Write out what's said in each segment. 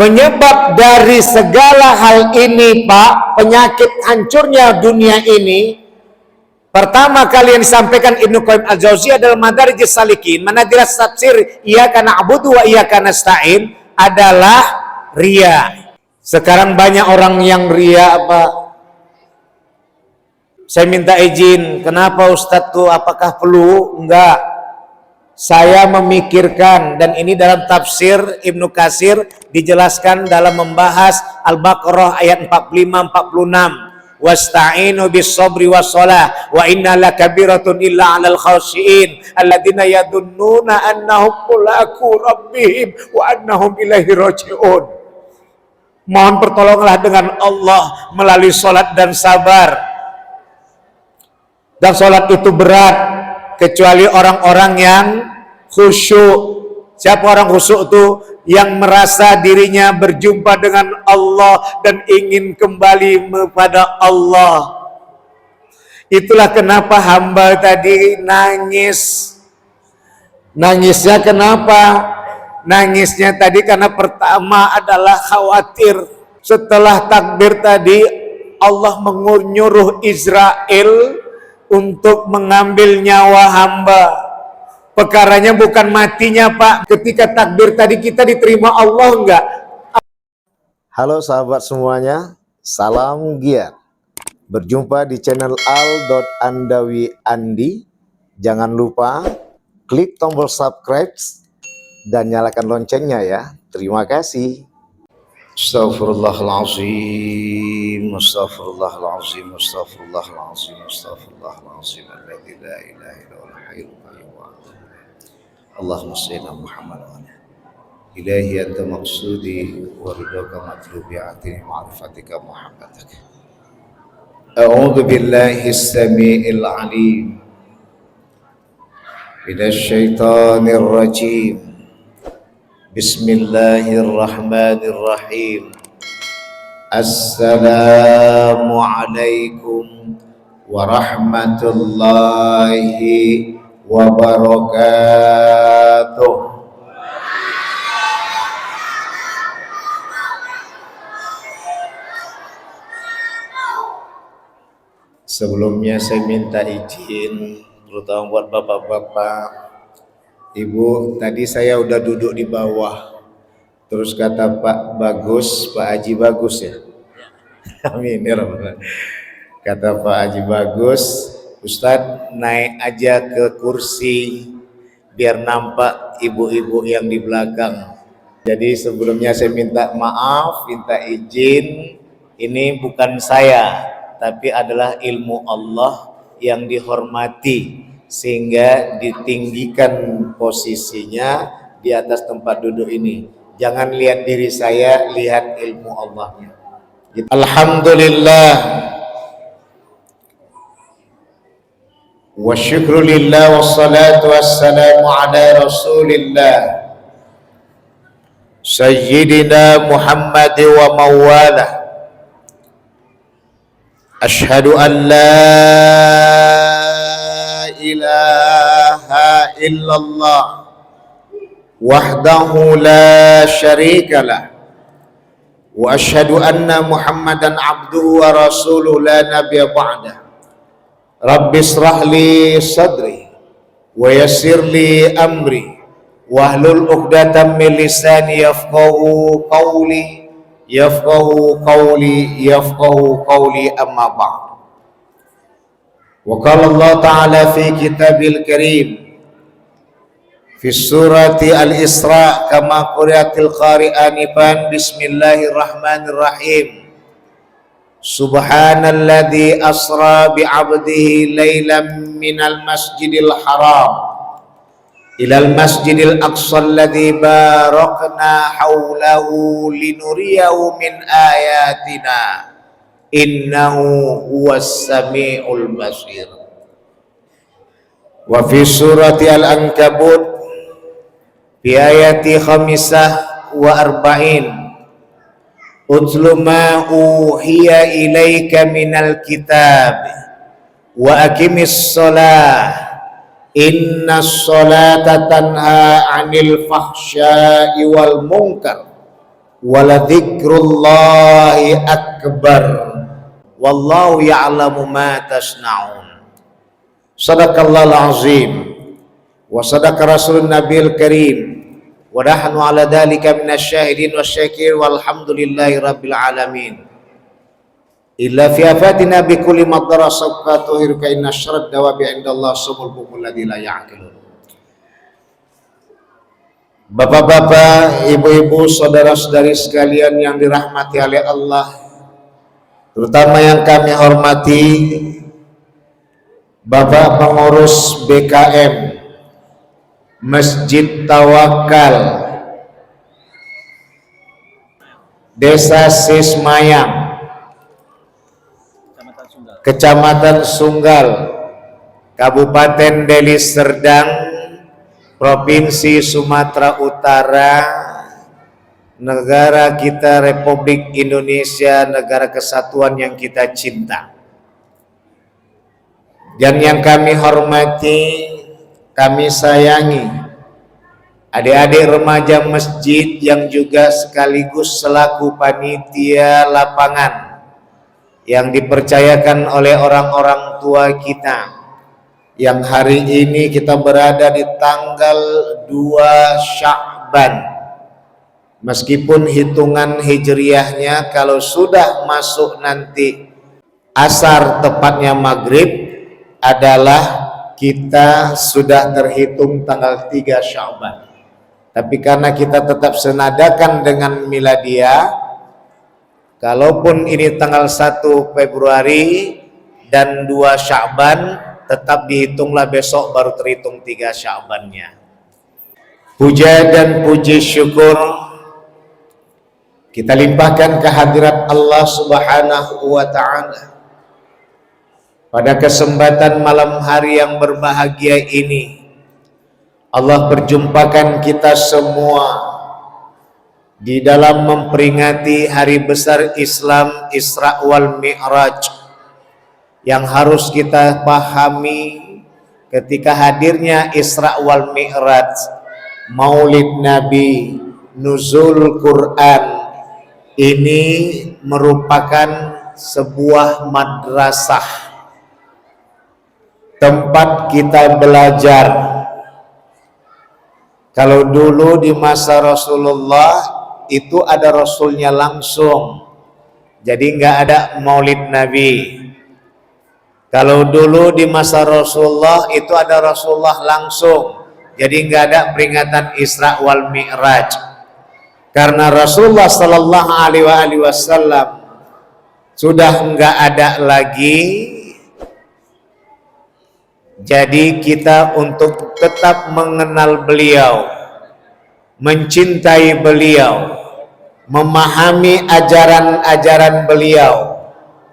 Penyebab dari segala hal ini, Pak, penyakit hancurnya dunia ini, pertama kali yang disampaikan Ibnu Qayyim Al-Jauziyah dalam Madarijus Salikin, Manazil Tafsir Iyyaka na'budu wa iyyaka nasta'in, adalah riya. Sekarang banyak orang yang riya, Pak. Saya minta izin, kenapa Ustadz tuh, apakah perlu? Enggak. Saya memikirkan, dan ini dalam tafsir Ibnu Katsir dijelaskan dalam membahas Al-Baqarah ayat 45-46. Wasta'inu bis sabri was shalah wa inna lakabiratun illa 'alal khashiin alladziina yadunnuna annahum mulaqu rabbihim wa annahum ilaihi raji'un. Mohon pertolonganlah dengan Allah melalui salat dan sabar. Dan salat itu berat kecuali orang-orang yang khusyuk. Siapa orang khusyuk itu? Yang merasa dirinya berjumpa dengan Allah dan ingin kembali kepada Allah. Itulah kenapa hamba tadi nangis. Nangisnya kenapa? Nangisnya tadi karena pertama adalah khawatir. Setelah takbir tadi, Allah menyuruh Israel untuk mengambil nyawa hamba. Perkaranya bukan matinya, Pak. Ketika takbir tadi kita diterima Allah enggak? Halo sahabat semuanya, salam giat. Berjumpa di channel Al.Andawi Andi. Jangan lupa klik tombol subscribe dan nyalakan loncengnya ya. Terima kasih. Astaghfirullahalazim, astaghfirullahalazim, astaghfirullahalazim, astaghfirullahalazim. Alladzi la ilaha illa huwal hayyul qayyum. Allahumma shalli ala Muhammad wa ala ilahi anta maqsudi wa ridaka matlubi atini ma'rifatika muhabbatak. A'udzu billahi as-sami'il 'alim minasy syaithanir rajim. Bismillahirrahmanirrahim. Assalamualaikum warahmatullahi wabarakatuh. Sebelumnya saya minta izin, terutama buat bapak-bapak, ibu, tadi saya udah duduk di bawah. Terus kata Pak Bagus, Pak Haji Bagus ya. Amin ya Rabbal. Kata Pak Haji Bagus, Ustadz naik aja ke kursi biar nampak ibu-ibu yang di belakang. Jadi sebelumnya saya minta maaf, minta izin. Ini bukan saya, tapi adalah ilmu Allah yang dihormati sehingga ditinggikan posisinya di atas tempat duduk ini. Jangan lihat diri saya, lihat ilmu Allahnya. Alhamdulillah. Wa syukru lillah wassalatu wassalamu ala rasulillah Sayyidina Muhammad wa mawala. Ashhadu an la ilaha illallah wahdahu la syarika lah wa ashhadu anna Muhammadan abduhu wa rasuluhu la nabiyya ba'dah. Rabbi israh li sadri wa yassir li amri wahlul 'uqdatam min lisani yafqahu qawli amma ba'd. Wa qala Allah ta'ala fi kitabil karim fi surati al-Isra kama quri'atil qari'anifan. Bismillahirrahmanirrahim. Subhanalladzi asra bi'abdihi laylan minal masjidil haram ilal masjidil aqsa alladzi barakna haulahu linuriyahu min ayatina innahu huwas samiul basir. Wa fi surati al-Ankabut fi ayati khamisah wa arba'in utlu ma uhiya ilaika minal kitab wa aqimis shalah innas salata tanha 'anil fahsya'i wal munkar Waladzikrullahi akbar. Wallahu ya'lamu ma tasna'un. Sadaqallahul azim. Wa sadaqa rasulun nabiyil karim. Wa nahnu ala dhalika minasyahidin wasyakirin walhamdulillahi rabbil alamin. Illa fi afatina bi kulli madara sabqa tuhiruka inna syarad dawabi indallah sumul bukul ladzi la ya'qilun. Bapak-bapak, ibu-ibu, saudara-saudari sekalian yang dirahmati oleh Allah, terutama yang kami hormati Bapak pengurus BKM Masjid Tawakal Desa Sismayang, Kecamatan Sunggal, Kabupaten Deli Serdang, Provinsi Sumatera Utara, negara kita Republik Indonesia, negara kesatuan yang kita cinta. Dan yang kami hormati, kami sayangi adik-adik remaja masjid yang juga sekaligus selaku panitia lapangan yang dipercayakan oleh orang-orang tua kita, yang hari ini kita berada di tanggal 2 Sya'ban. Meskipun hitungan hijriahnya kalau sudah masuk nanti asar tepatnya maghrib adalah kita sudah terhitung tanggal 3 Sya'ban. Tapi karena kita tetap senadakan dengan miladiah, kalaupun ini tanggal 1 Februari dan 2 Sya'ban, tetap dihitunglah besok baru terhitung 3 Sya'bannya. Puja dan puji syukur kita limpahkan kehadirat Allah Subhanahu wa ta'ala pada kesempatan malam hari yang berbahagia ini. Allah perjumpakan kita semua di dalam memperingati hari besar Islam Isra wal Mi'raj, yang harus kita pahami ketika hadirnya Isra wal Mi'raj, Maulid Nabi, Nuzul Quran, ini merupakan sebuah madrasah, tempat kita belajar. Kalau dulu di masa Rasulullah itu ada Rasulnya langsung, jadi nggak ada Maulid Nabi. Kalau dulu di masa Rasulullah itu ada Rasulullah langsung, jadi nggak ada peringatan Isra wal Mi'raj. Karena Rasulullah Sallallahu Alaihi Wasallam sudah nggak ada lagi, jadi kita untuk tetap mengenal beliau, mencintai beliau, memahami ajaran-ajaran beliau,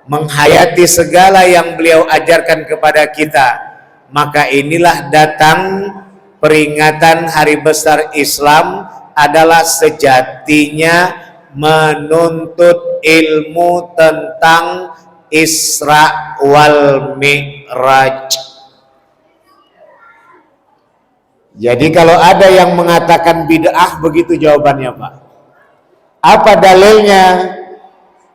menghayati segala yang beliau ajarkan kepada kita, maka inilah datang peringatan hari besar Islam adalah sejatinya menuntut ilmu tentang Isra wal Mi'raj. Jadi kalau ada yang mengatakan bid'ah, begitu jawabannya Pak. Apa dalilnya?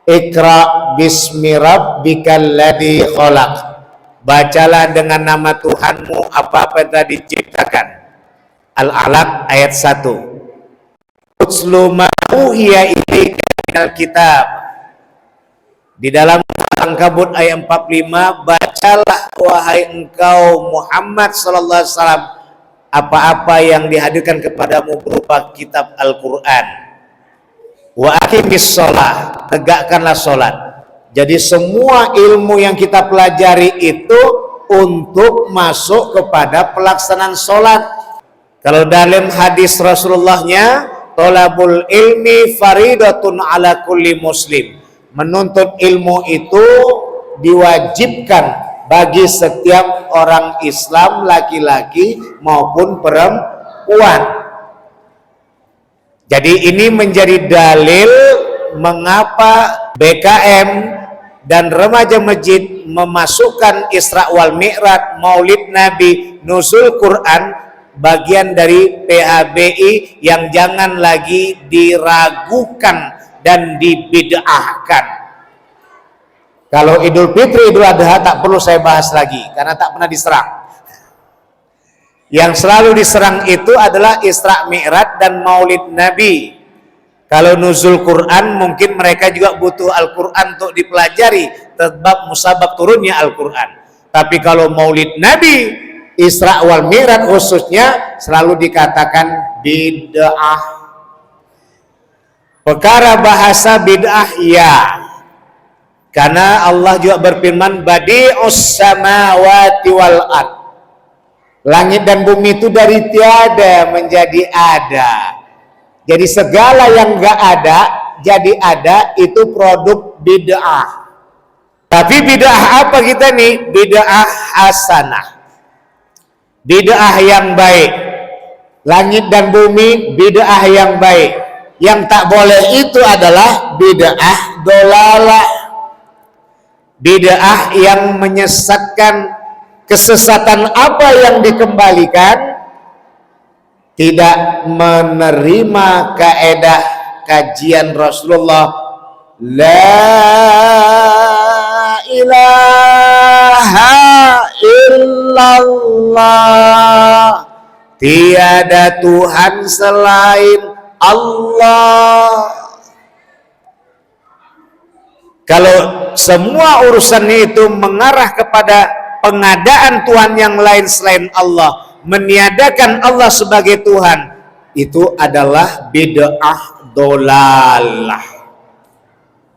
Iqra bismi rabbikal ladzi khalaq. Bacalah dengan nama Tuhanmu apa-apa yang telah diciptakan. Al-Alaq ayat 1. Utslu ma uhiya ilaika minal kitab. Di dalam Al-Ankabut ayat 45, bacalah wahai engkau Muhammad sallallahu alaihi wasallam apa-apa yang dihadirkan kepadamu berupa kitab Al-Qur'an. Wa aqimis shalah, tegakkanlah salat. Jadi semua ilmu yang kita pelajari itu untuk masuk kepada pelaksanaan salat. Kalau dalam hadis Rasulullahnya, thalabul ilmi faridatun ala kulli muslim. Menuntut ilmu itu diwajibkan bagi setiap orang Islam, laki-laki maupun perempuan. Jadi ini menjadi dalil mengapa BKM dan remaja masjid memasukkan Isra wal Mi'raj, Maulid Nabi, Nuzul Quran bagian dari PHBI yang jangan lagi diragukan dan dibid'ahkan. Kalau Idul Fitri, Idul Adha tak perlu saya bahas lagi karena tak pernah diserang. Yang selalu diserang itu adalah Isra Mi'raj dan Maulid Nabi. Kalau nuzul Quran mungkin mereka juga butuh Al-Quran untuk dipelajari, sebab musabab turunnya Al-Quran. Tapi kalau Maulid Nabi, Isra wal Mi'raj khususnya selalu dikatakan bid'ah. Perkara bahasa bid'ah ya. Karena Allah juga berfirman badi'us samawati wal ard. Langit dan bumi itu dari tiada menjadi ada. Jadi segala yang enggak ada jadi ada, itu produk bid'ah. Tapi bid'ah apa kita nih? Bid'ah hasanah. Bid'ah yang baik. Langit dan bumi bid'ah yang baik. Yang tak boleh itu adalah bid'ah dolalah. Bid'ah yang menyesatkan, kesesatan apa yang dikembalikan, tidak menerima kaedah kajian Rasulullah, la ilaha illallah, tiada Tuhan selain Allah. Kalau semua urusan itu mengarah kepada pengadaan Tuhan yang lain selain Allah, meniadakan Allah sebagai Tuhan, itu adalah bid'ah dolalah.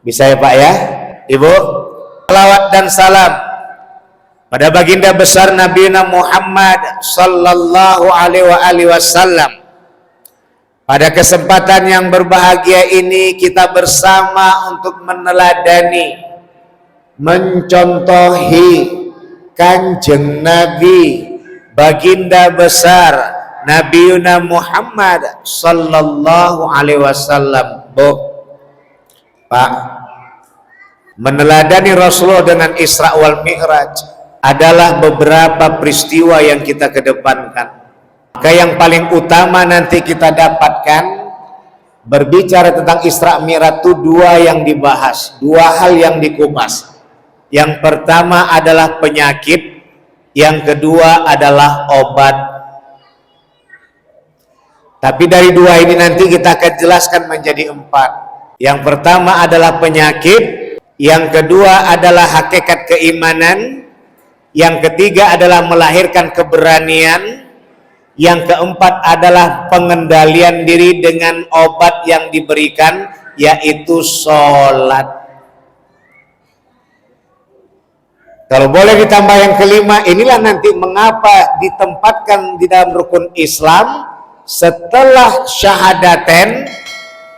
Bisa ya Pak ya, Ibu? Salawat dan salam pada baginda besar Nabi Muhammad sallallahu alaihi wasallam. Pada kesempatan yang berbahagia ini kita bersama untuk meneladani, mencontohi Kanjeng Nabi baginda besar Nabi Muhammad sallallahu alaihi wasallam. Bu, Pak, meneladani Rasulullah dengan Isra wal Mi'raj adalah beberapa peristiwa yang kita kedepankan. Maka yang paling utama nanti kita dapatkan berbicara tentang Isra Mi'raj itu dua yang dibahas, dua hal yang dikupas. Yang pertama adalah penyakit, yang kedua adalah obat. Tapi dari dua ini nanti kita akan jelaskan menjadi empat. Yang pertama adalah penyakit, yang kedua adalah hakikat keimanan, yang ketiga adalah melahirkan keberanian, yang keempat adalah pengendalian diri dengan obat yang diberikan, yaitu sholat. Kalau boleh ditambah yang kelima, inilah nanti mengapa ditempatkan di dalam rukun Islam setelah syahadaten,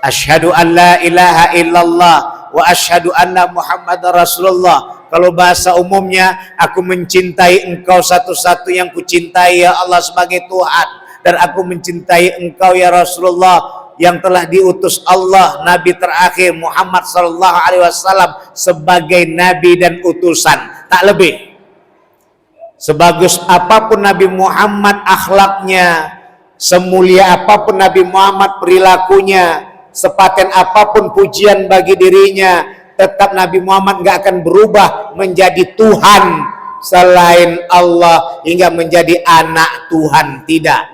asyhadu an la ilaha illallah wa asyhadu anna Muhammadar Rasulullah. Kalau bahasa umumnya, aku mencintai engkau satu-satu yang kucintai ya Allah sebagai Tuhan, dan aku mencintai engkau ya Rasulullah yang telah diutus Allah, Nabi terakhir Muhammad sallallahu alaihi wasallam sebagai nabi dan utusan, tak lebih. Sebagus apapun Nabi Muhammad akhlaknya, semulia apapun Nabi Muhammad perilakunya, sepaten apapun pujian bagi dirinya, tetap Nabi Muhammad gak akan berubah menjadi Tuhan selain Allah hingga menjadi anak Tuhan, tidak.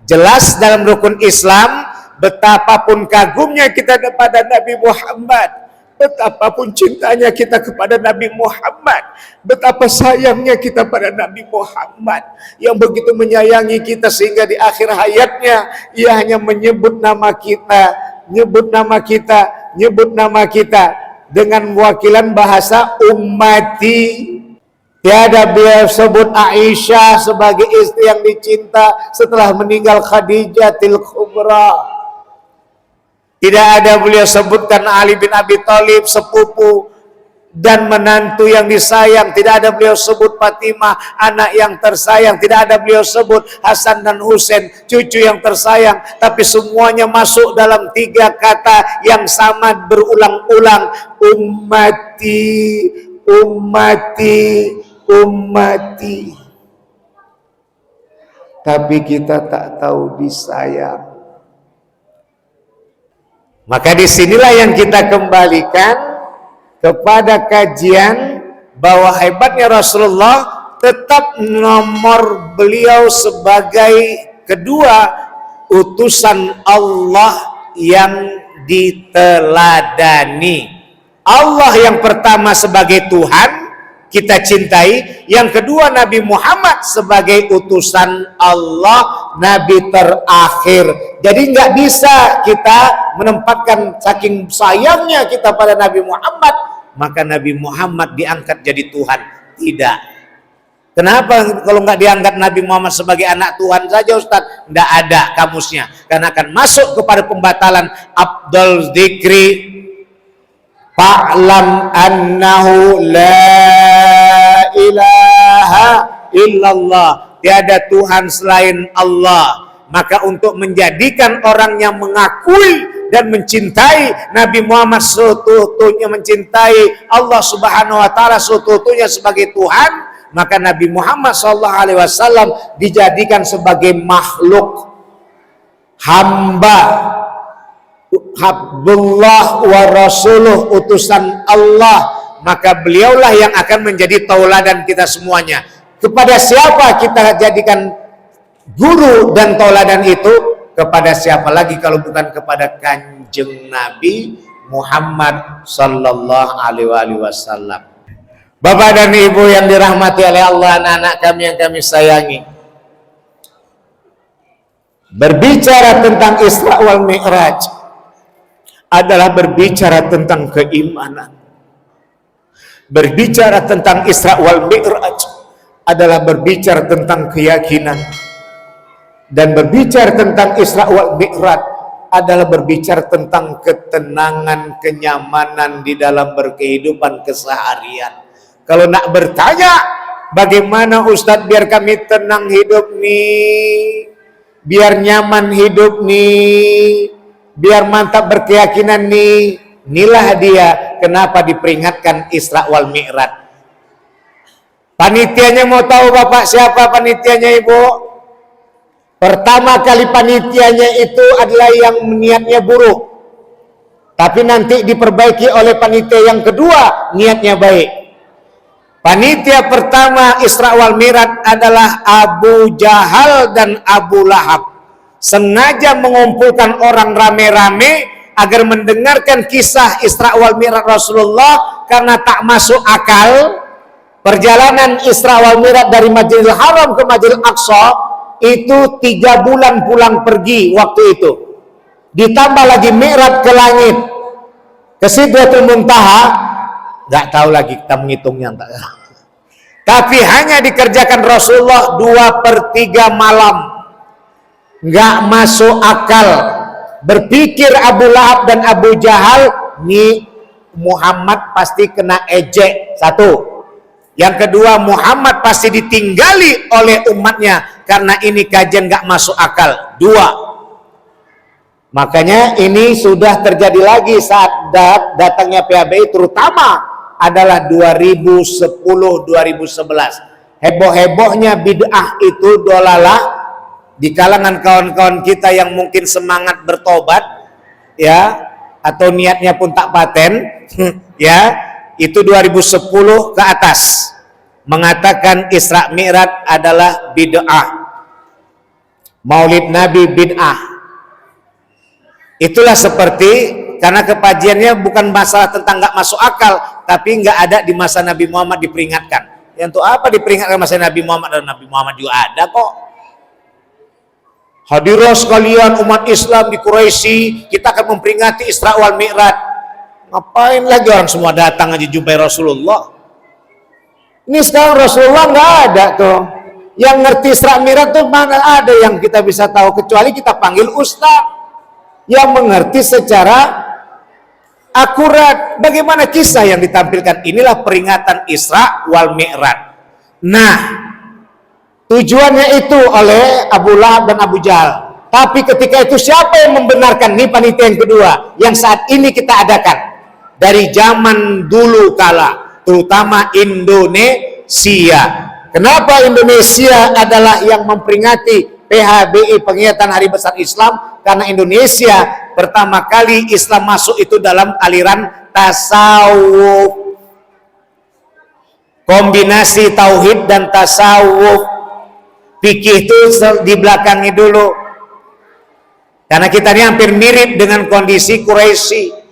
Jelas dalam rukun Islam, betapapun kagumnya kita kepada Nabi Muhammad, betapapun cintanya kita kepada Nabi Muhammad, betapa sayangnya kita pada Nabi Muhammad yang begitu menyayangi kita sehingga di akhir hayatnya ia hanya menyebut nama kita, nyebut nama kita, nyebut nama kita dengan mewakilan bahasa ummati. Tiada beliau sebut Aisyah sebagai istri yang dicinta setelah meninggal Khadijatul Kubra. Tidak ada beliau sebutkan Ali bin Abi Thalib sepupu dan menantu yang disayang. Tidak ada beliau sebut Fatimah anak yang tersayang. Tidak ada beliau sebut Hasan dan Husain cucu yang tersayang. Tapi semuanya masuk dalam tiga kata yang sama berulang-ulang, ummati, ummati, ummati. tapi kita tak tahu disayang. Maka disinilah yang kita kembalikan kepada kajian bahwa hebatnya Rasulullah tetap nomor beliau sebagai kedua utusan Allah yang diteladani. Allah yang pertama sebagai Tuhan kita cintai, yang kedua Nabi Muhammad sebagai utusan Allah, Nabi terakhir. Jadi nggak bisa kita menempatkan saking sayangnya kita pada Nabi Muhammad, maka Nabi Muhammad diangkat jadi Tuhan. Tidak. Kenapa kalau nggak diangkat Nabi Muhammad sebagai anak Tuhan saja Ustaz? Nggak ada kamusnya, karena akan masuk kepada pembatalan Abdul Dzikri. Fa'lam annahu la ilaha illallah, tiada Tuhan selain Allah. Maka untuk menjadikan orang yang mengakui dan mencintai Nabi Muhammad seutuh-utuhnya, mencintai Allah Subhanahu wa taala seutuh-utuhnya sebagai Tuhan, maka Nabi Muhammad SAW dijadikan sebagai makhluk hamba, Abdullah wa Rasuluh, utusan Allah. Maka beliaulah yang akan menjadi tauladan kita semuanya. Kepada siapa kita jadikan guru dan tauladan itu? Kepada siapa lagi kalau bukan kepada Kanjeng Nabi Muhammad sallallahu alaihi wasallam. Bapak dan Ibu yang dirahmati oleh Allah, anak-anak kami yang kami sayangi, berbicara tentang Isra wal Mi'raj adalah berbicara tentang keimanan. Berbicara tentang Isra wal Mi'raj adalah berbicara tentang keyakinan. Dan berbicara tentang Isra wal Mi'raj adalah berbicara tentang ketenangan, kenyamanan di dalam berkehidupan keseharian. Kalau nak bertanya, bagaimana Ustadz biar kami tenang hidup nih, biar nyaman hidup nih, biar mantap berkeyakinan nih, inilah dia kenapa diperingatkan Isra wal Mi'raj. Panitianya mau tahu Bapak siapa panitianya Ibu? Pertama kali panitianya itu adalah yang niatnya buruk, tapi nanti diperbaiki oleh panitia yang kedua niatnya baik. Panitia pertama Isra wal Mi'raj adalah Abu Jahal dan Abu Lahab. Sengaja mengumpulkan orang rame-rame agar mendengarkan kisah Isra wal Mi'raj Rasulullah, karena tak masuk akal perjalanan Isra wal Mi'raj dari Masjidil Haram ke Masjidil Aqsa itu 3 bulan pulang pergi waktu itu. Ditambah lagi Mi'raj ke langit, ke Sidratul Muntaha, nggak tahu lagi kita menghitungnya. Tapi hanya dikerjakan Rasulullah 2/3 malam. Nggak masuk akal. Berpikir Abu Lahab dan Abu Jahal, nih Muhammad pasti kena ejek, satu. Yang kedua, Muhammad pasti ditinggali oleh umatnya karena ini kajian nggak masuk akal, 2. Makanya ini sudah terjadi lagi saat datangnya PABI, terutama adalah 2010-2011. Heboh-hebohnya bid'ah itu dolalah di kalangan kawan-kawan kita yang mungkin semangat bertobat, ya, atau niatnya pun tak paten, ya, itu 2010 ke atas, mengatakan Isra Mi'raj adalah bid'ah, Maulid Nabi bid'ah. Itulah seperti, karena kepajiannya bukan masalah tentang nggak masuk akal, tapi nggak ada di masa Nabi Muhammad diperingatkan. Ya, untuk apa diperingatkan masa Nabi Muhammad? Dan Nabi Muhammad juga ada kok. Hadirin sekalian umat Islam di Quraisy, kita akan memperingati Isra wal Mi'raj. Ngapain lagi orang semua datang aja jumpai Rasulullah? Ini sekarang Rasulullah nggak ada tuh. Yang ngerti Isra Mi'raj tuh mana ada yang kita bisa tahu, kecuali kita panggil ustaz yang mengerti secara akurat bagaimana kisah yang ditampilkan. Inilah peringatan Isra wal Mi'raj. Nah, tujuannya itu oleh Abu Lahab dan Abu Jahal. Tapi ketika itu siapa yang membenarkan? Ini panitia yang kedua yang saat ini kita adakan dari zaman dulu kala, terutama Indonesia. Kenapa Indonesia adalah yang memperingati PHBI, Pengiatan Hari Besar Islam, karena Indonesia pertama kali Islam masuk itu dalam aliran tasawuf, kombinasi tauhid dan tasawuf. Fikih itu di belakangnya dulu, karena kita ini hampir mirip dengan kondisi Quraisy.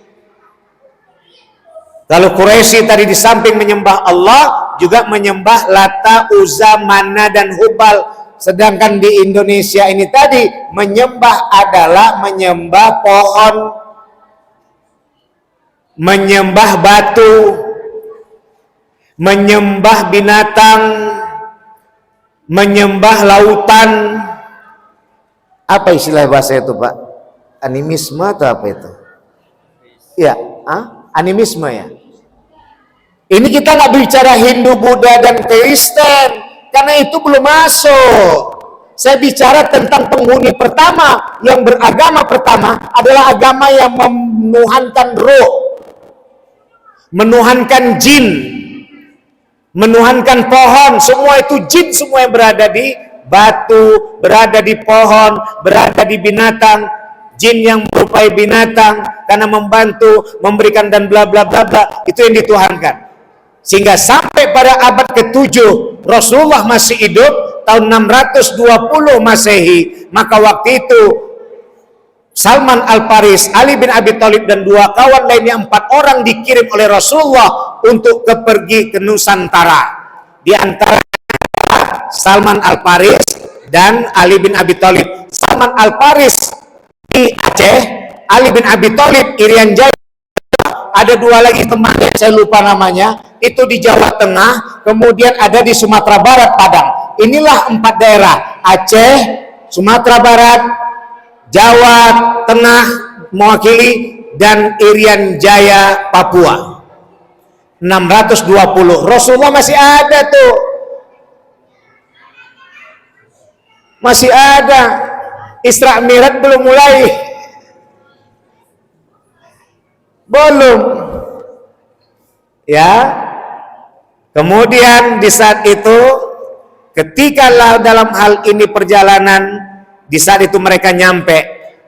Kalau Quraisy tadi di samping menyembah Allah, juga menyembah Lata, Uzza, Manna, dan Hubal. Sedangkan di Indonesia ini tadi menyembah adalah menyembah pohon, menyembah batu, menyembah binatang, menyembah lautan. Apa istilah bahasa itu, Pak? Animisme atau apa itu? Ya, animisme ya. Ini kita nggak bicara Hindu, Buddha, dan Kristen, karena itu belum masuk. Saya bicara tentang penghuni pertama, yang beragama pertama adalah agama yang menuhankan roh, menuhankan jin, menuhankan pohon. Semua itu jin, semua yang berada di batu, berada di pohon, berada di binatang. Jin yang merupai binatang karena membantu, memberikan, dan bla bla bla bla, itu yang dituhankan. Sehingga sampai pada abad ke-7 Rasulullah masih hidup tahun 620 Masehi, maka waktu itu Salman Al-Faris, Ali bin Abi Thalib, dan 2 kawan lainnya, 4 orang dikirim oleh Rasulullah untuk pergi ke Nusantara. Di antara Salman Al-Faris dan Ali bin Abi Thalib. Salman Al-Faris di Aceh, Ali bin Abi Thalib Irian Jaya. Ada 2 lagi temannya, saya lupa namanya, itu di Jawa Tengah, kemudian ada di Sumatera Barat, Padang. Inilah 4 daerah: Aceh, Sumatera Barat, Jawa Tengah mewakili, dan Irian Jaya, Papua. 620. Rasulullah masih ada tuh, masih ada. Isra Mi'raj belum mulai, belum ya. Kemudian di saat itu, ketika dalam hal ini perjalanan, di saat itu mereka nyampe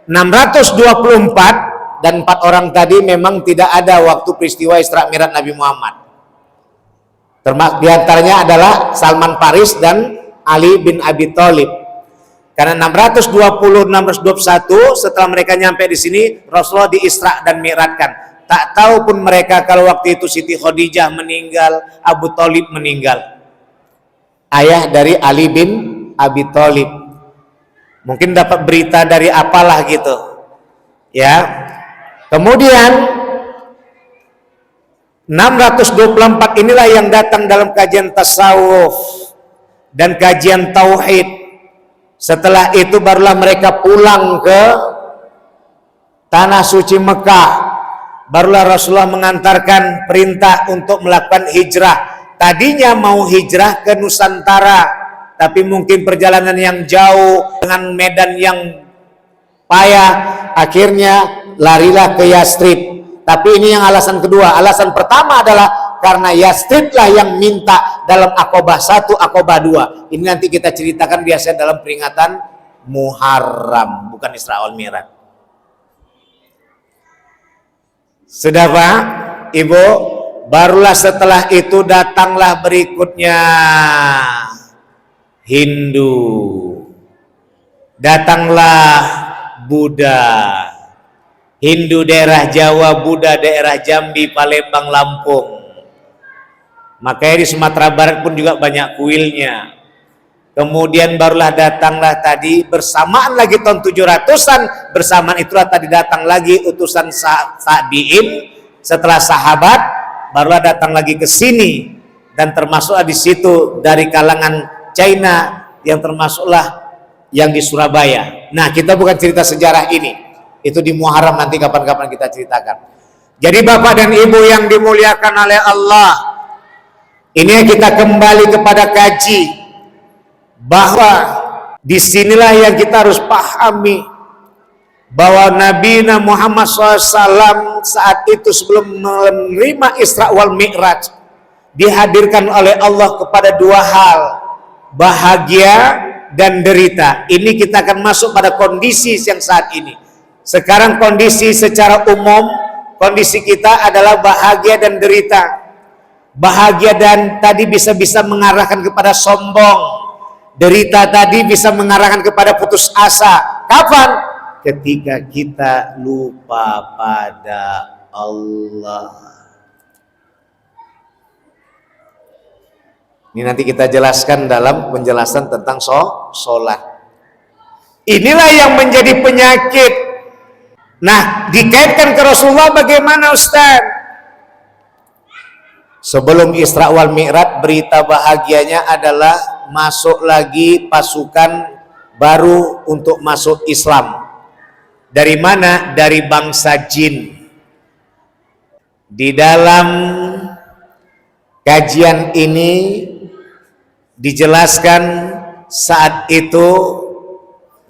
624, dan 4 orang tadi memang tidak ada waktu peristiwa Isra Mi'raj Nabi Muhammad. Di antaranya adalah Salman Faris dan Ali bin Abi Thalib. Karena 620, 621 setelah mereka nyampe di sini, Rasulullah di Isra dan Mi'rajkan. Tak tahu pun mereka kalau waktu itu Siti Khadijah meninggal, Abu Thalib meninggal, ayah dari Ali bin Abi Thalib. Mungkin dapat berita dari apalah gitu ya. Kemudian 624 inilah yang datang dalam kajian tasawuf dan kajian tauhid. Setelah itu barulah mereka pulang ke tanah suci Mekah. Barulah Rasulullah mengantarkan perintah untuk melakukan hijrah. Tadinya mau hijrah ke Nusantara, tapi mungkin perjalanan yang jauh dengan medan yang payah, akhirnya larilah ke Yastrib. Tapi ini yang alasan kedua. Alasan pertama adalah karena Yastriblah yang minta dalam Aqobah 1, Aqobah 2. Ini nanti kita ceritakan biasanya dalam peringatan Muharram, bukan Isra wal Mi'raj. Sudah Pak, Ibu? Barulah setelah itu datanglah berikutnya Hindu, datanglah Buddha. Hindu daerah Jawa, Buddha daerah Jambi, Palembang, Lampung. Makanya di Sumatera Barat pun juga banyak kuilnya. Kemudian barulah datanglah tadi bersamaan lagi tahun 700-an, bersamaan itulah tadi datang lagi utusan Sa'diin. Setelah sahabat barulah datang lagi ke sini, dan termasuklah di situ dari kalangan China, yang termasuklah yang di Surabaya. Nah, kita bukan cerita sejarah ini, itu di Muharram, nanti kapan-kapan kita ceritakan. Jadi Bapak dan Ibu yang dimuliakan oleh Allah, ini kita kembali kepada kaji, bahwa disinilah yang kita harus pahami bahwa Nabi Muhammad SAW saat itu sebelum menerima Isra wal Mi'raj dihadirkan oleh Allah kepada 2 hal, bahagia dan derita. Ini kita akan masuk pada kondisi yang saat ini. Sekarang kondisi secara umum, kondisi kita adalah bahagia dan derita. Bahagia dan tadi bisa mengarahkan kepada sombong. Derita tadi bisa mengarahkan kepada putus asa. Kapan? Ketika kita lupa pada Allah. Ini nanti kita jelaskan dalam penjelasan tentang sholat. Inilah yang menjadi penyakit. Nah, dikaitkan ke Rasulullah bagaimana Ustaz? Sebelum Isra wal Mi'raj, berita bahagianya adalah masuk lagi pasukan baru untuk masuk Islam. Dari mana? Dari bangsa jin. Di dalam kajian ini dijelaskan saat itu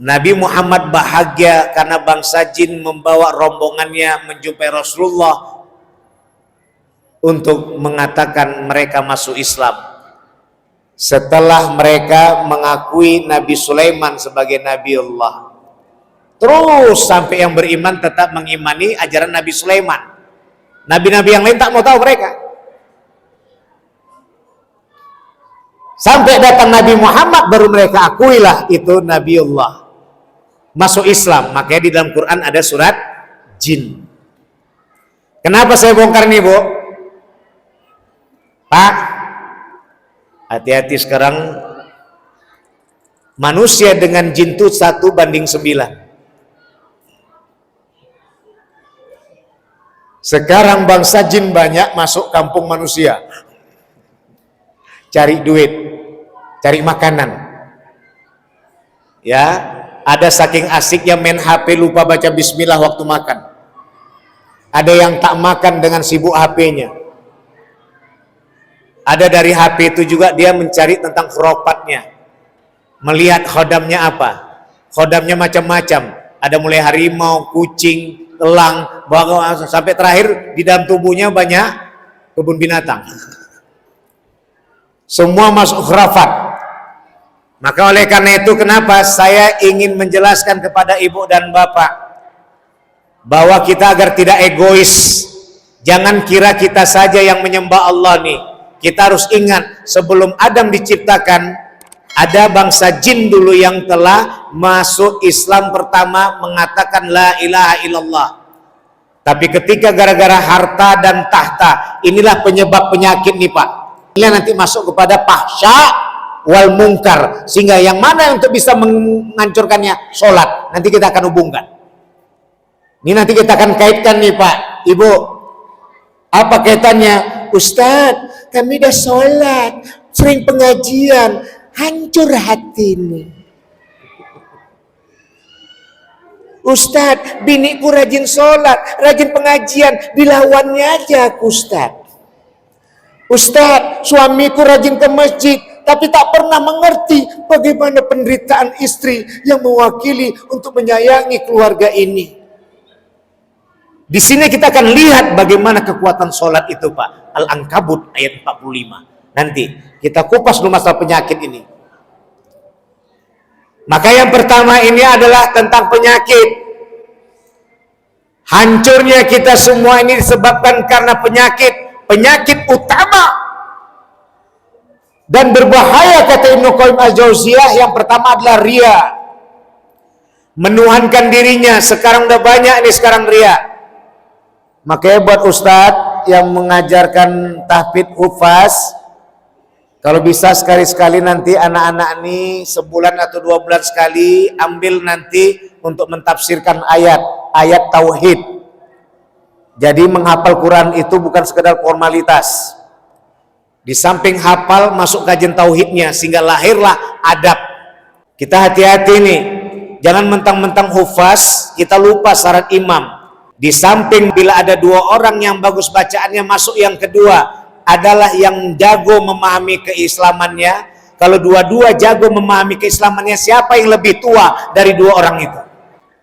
Nabi Muhammad bahagia karena bangsa jin membawa rombongannya menjumpai Rasulullah untuk mengatakan mereka masuk Islam. Setelah mereka mengakui Nabi Sulaiman sebagai Nabi Allah, terus sampai yang beriman tetap mengimani ajaran Nabi Sulaiman. Nabi-nabi yang lain tak mau tahu mereka. Sampai datang Nabi Muhammad baru mereka akuilah itu Nabi Allah, masuk Islam. Makanya di dalam Quran ada surat jin. Kenapa saya bongkar nih, Bu? Pak, hati-hati sekarang manusia dengan jin itu 1:9. Sekarang bangsa jin banyak masuk kampung manusia, cari duit, cari makanan. Ya, ada saking asiknya main HP lupa baca bismillah waktu makan. Ada yang tak makan dengan sibuk HP-nya. Ada dari HP itu juga dia mencari tentang khurafatnya, melihat khodamnya apa. Khodamnya macam-macam, ada mulai harimau, kucing, elang, sampai terakhir di dalam tubuhnya banyak kebun binatang. Semua masuk khurafat. Maka oleh karena itu kenapa saya ingin menjelaskan kepada ibu dan bapak bahwa kita agar tidak egois. Jangan kira kita saja yang menyembah Allah nih. Kita harus ingat sebelum Adam diciptakan ada bangsa jin dulu yang telah masuk Islam pertama mengatakan la ilaha illallah. Tapi ketika gara-gara harta dan tahta, inilah penyebab penyakit nih Pak. Ini nanti masuk kepada fahsya wal mungkar, sehingga yang mana untuk bisa menghancurkannya? Sholat. Nanti kita akan hubungkan. Ini nanti kita akan kaitkan nih Pak, Ibu. Apa kaitannya? Ustadz, kami udah sholat, sering pengajian, hancur hati ini. Ustadz, biniku rajin sholat, rajin pengajian, dilawannya aja Ustadz. Ustadz, suamiku rajin ke masjid, tapi tak pernah mengerti bagaimana penderitaan istri yang mewakili untuk menyayangi keluarga ini. Di sini kita akan lihat bagaimana kekuatan sholat itu Pak. Al-Ankabut ayat 45. Nanti kita kupas dulu masalah penyakit ini. Maka yang pertama ini adalah tentang penyakit. Hancurnya kita semua ini disebabkan karena penyakit. Penyakit utama dan berbahaya kata Ibnu Qayyim al-Jauziyah yang pertama adalah ria. Menuhankan dirinya. Sekarang udah banyak nih sekarang ria. Makanya buat ustadz yang mengajarkan tahfidz hufaz, kalau bisa sekali-sekali nanti anak-anak ini sebulan atau 2 bulan sekali ambil nanti untuk mentafsirkan ayat tauhid. Jadi menghafal Quran itu bukan sekedar formalitas. Di samping hafal masuk kajian tauhidnya sehingga lahirlah adab. Kita hati-hati nih, jangan mentang-mentang hufaz kita lupa syarat imam. Di samping bila ada 2 orang yang bagus bacaannya, masuk yang kedua adalah yang jago memahami keislamannya. Kalau dua-dua jago memahami keislamannya, siapa yang lebih tua dari 2 orang itu?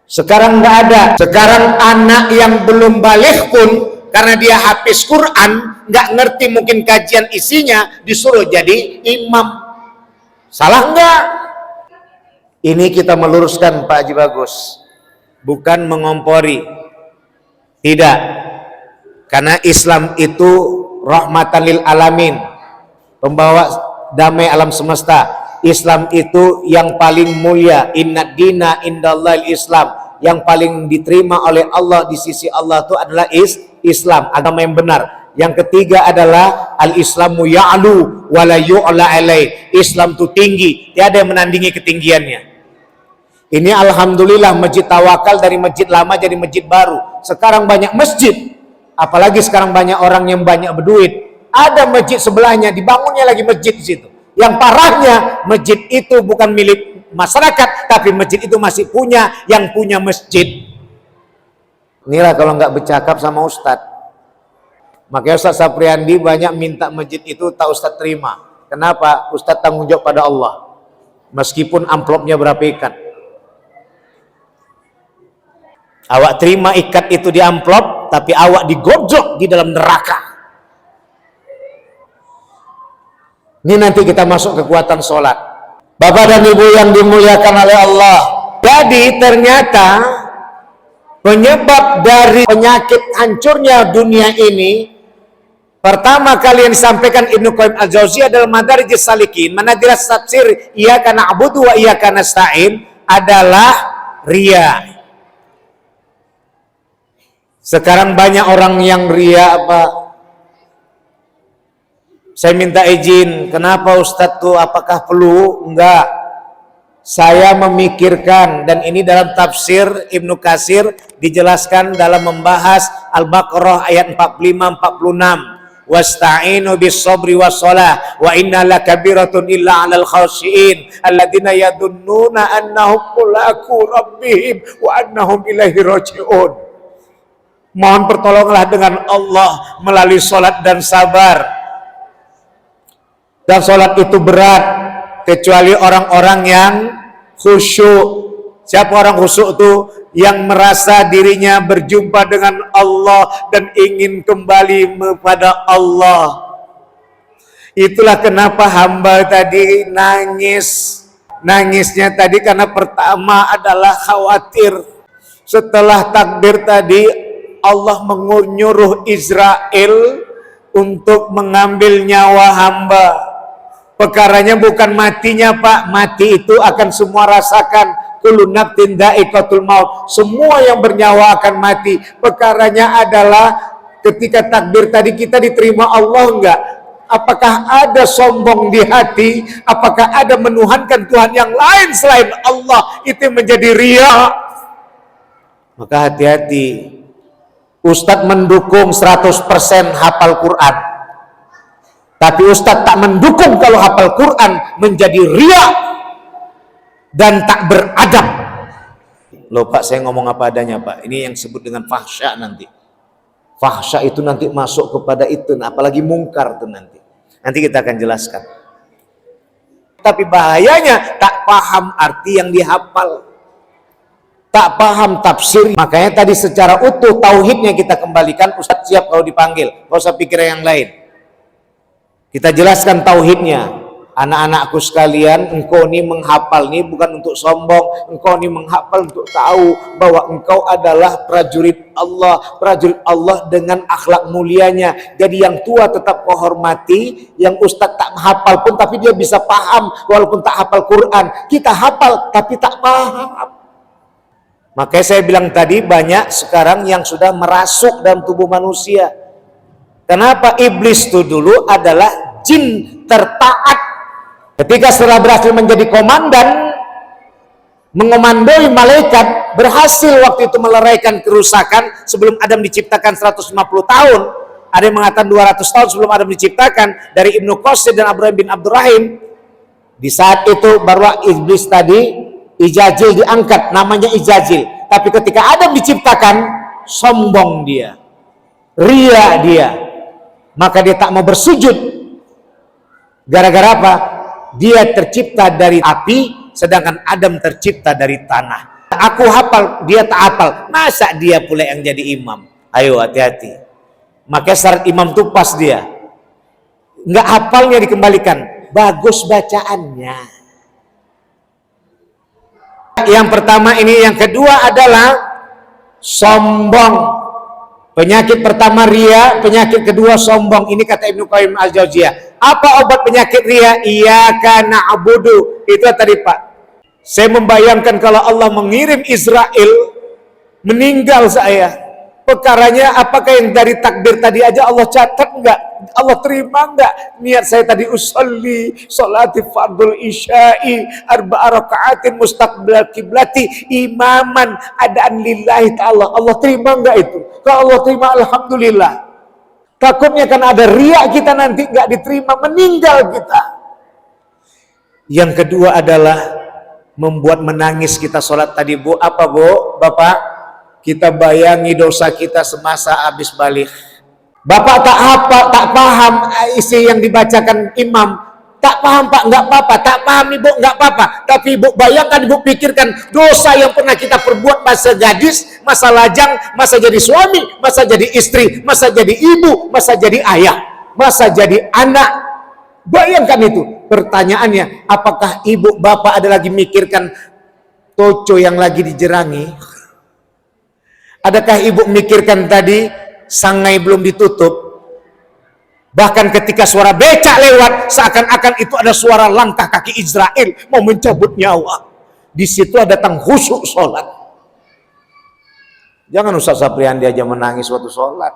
Sekarang nggak ada. Sekarang anak yang belum baligh pun karena dia hafiz Quran, nggak ngerti mungkin kajian isinya, disuruh jadi imam. Salah nggak? Ini kita meluruskan Pak Haji Bagus, bukan mengompori. Tidak. Karena Islam itu rahmatan lil alamin, pembawa damai alam semesta. Islam itu yang paling mulia. Inna dina indallahil Islam. Yang paling diterima oleh Allah di sisi Allah itu adalah Islam, agama yang benar. Yang ketiga adalah al-Islamu ya'lu wa la yu'la alaih. Islam itu tinggi, tiada yang menandingi ketinggiannya. Ini alhamdulillah masjid Tawakal dari masjid lama jadi masjid baru. Sekarang banyak masjid. Apalagi sekarang banyak orang yang banyak berduit. Ada masjid sebelahnya, dibangunnya lagi masjid di situ. Yang parahnya, masjid itu bukan milik masyarakat, tapi masjid itu masih punya yang punya masjid. Inilah kalau nggak bercakap sama Ustadz. Makanya Ustadz Sapriandi banyak minta masjid itu tak Ustadz terima. Kenapa? Ustadz tanggung jawab pada Allah. Meskipun amplopnya berapa ikat. Awak terima ikat itu di amplop, tapi awak digojok di dalam neraka. Ini nanti kita masuk kekuatan sholat. Bapak dan Ibu yang dimuliakan oleh Allah. Jadi ternyata penyebab dari penyakit hancurnya dunia ini, pertama kali yang disampaikan Ibnu Qayyim Al-Jauziyah dalam Madarijus Salikin, manadiras tafsir iyyaka na'budu wa iyyaka nasta'in, adalah riya. Sekarang banyak orang yang riya apa? Saya minta izin, kenapa Ustadz tuh, apakah perlu? Enggak. Saya memikirkan, dan ini dalam tafsir Ibnu Katsir dijelaskan dalam membahas Al-Baqarah ayat 45-46. Wasta'inu bis sabri was shalah wa inna lakabiratun illa 'alal khashiin alladziina yadunnuna annahum mulaqu rabbihim wa annahum ilaihi raji'un. Mohon pertolonganlah dengan Allah melalui salat dan sabar. Dan salat itu berat kecuali orang-orang yang khusyuk. Siapa orang khusyuk itu? Yang merasa dirinya berjumpa dengan Allah dan ingin kembali kepada Allah. Itulah kenapa hamba tadi nangis. Nangisnya tadi karena pertama adalah khawatir. Setelah takbir tadi, Allah menyuruh Israel untuk mengambil nyawa hamba. Perkaranya bukan matinya Pak, mati itu akan semua rasakan. Kullu nafsin dha'iqatul maut. Semua yang bernyawa akan mati. Perkaranya adalah ketika takbir tadi kita diterima Allah enggak? Apakah ada sombong di hati? Apakah ada menuhankan Tuhan yang lain selain Allah? Itu menjadi riya. Maka hati-hati. Ustadz mendukung 100% hafal Quran. Tapi Ustadz tak mendukung kalau hafal Quran menjadi riya dan tak beradab. Loh Pak, saya ngomong apa adanya Pak. Ini yang disebut dengan fahsya nanti. Fahsya itu nanti masuk kepada itu, apalagi mungkar itu nanti. Nanti kita akan jelaskan. Tapi bahayanya tak paham arti yang dihafal. Tak paham tafsir. Makanya tadi secara utuh tauhidnya kita kembalikan. Ustadz siap kalau dipanggil. Gak usah pikir yang lain. Kita jelaskan tauhidnya. Anak-anakku sekalian, engkau ini menghafal ini bukan untuk sombong. Engkau ini menghafal untuk tahu bahwa engkau adalah prajurit Allah. Prajurit Allah dengan akhlak mulianya. Jadi yang tua tetap kau hormati. Yang ustadz tak hafal pun tapi dia bisa paham walaupun tak hafal Quran. Kita hafal tapi tak paham. Makanya saya bilang tadi banyak sekarang yang sudah merasuk dalam tubuh manusia. Kenapa? Iblis itu dulu adalah jin tertaat. Ketika setelah berhasil menjadi komandan, mengomandoi malaikat, berhasil waktu itu meleraikan kerusakan sebelum Adam diciptakan 150 tahun. Ada yang mengatakan 200 tahun sebelum Adam diciptakan, dari Ibnu Qasim dan Abraham bin Abdurrahim. Di saat itu baru iblis tadi, Ijazil diangkat, namanya Ijazil. Tapi ketika Adam diciptakan, sombong dia, ria dia. Maka dia tak mau bersujud. Gara-gara apa? Dia tercipta dari api, sedangkan Adam tercipta dari tanah. Aku hafal, dia tak hafal. Masa dia pula yang jadi imam? Ayo hati-hati. Maka syarat imam itu pas dia. Nggak hafalnya dikembalikan. Bagus bacaannya. Yang pertama ini, yang kedua adalah sombong. Penyakit pertama ria, penyakit kedua sombong. Ini kata Ibnu Qayyim al-Jauziyah. Apa obat penyakit ria? Iyyaka na'budu. Itu tadi Pak. Saya membayangkan kalau Allah mengirim Israel, meninggal saya. Perkaranya apakah yang dari takdir tadi aja Allah catat enggak? Allah terima enggak? Niat saya tadi usolli sholati fardul isya'i arba'a raka'atin mustaqbilal kiblati imaman adaan lillahi ta'ala. Allah terima enggak itu? Kalau Allah terima alhamdulillah. Takutnya kan ada riak kita nanti enggak diterima, meninggal kita. Yang kedua adalah membuat menangis kita sholat tadi Bu. Apa Bu? Bapak? Kita bayangi dosa kita semasa habis balik. Bapak tak paham isi yang dibacakan imam. Tak paham Pak, enggak apa-apa. Tak paham Ibu, enggak apa-apa. Tapi Ibu bayangkan, Ibu pikirkan dosa yang pernah kita perbuat masa gadis, masa lajang, masa jadi suami, masa jadi istri, masa jadi ibu, masa jadi ayah, masa jadi anak. Bayangkan itu. Pertanyaannya, apakah ibu bapak ada lagi mikirkan toco yang lagi dijerangi? Adakah ibu mikirkan tadi sangai belum ditutup? Bahkan ketika suara becak lewat, seakan-akan itu ada suara langkah kaki Israel mau mencabut nyawa. Di situ datang khusyuk sholat. Jangan Ustaz Sapriandi aja menangis waktu sholat.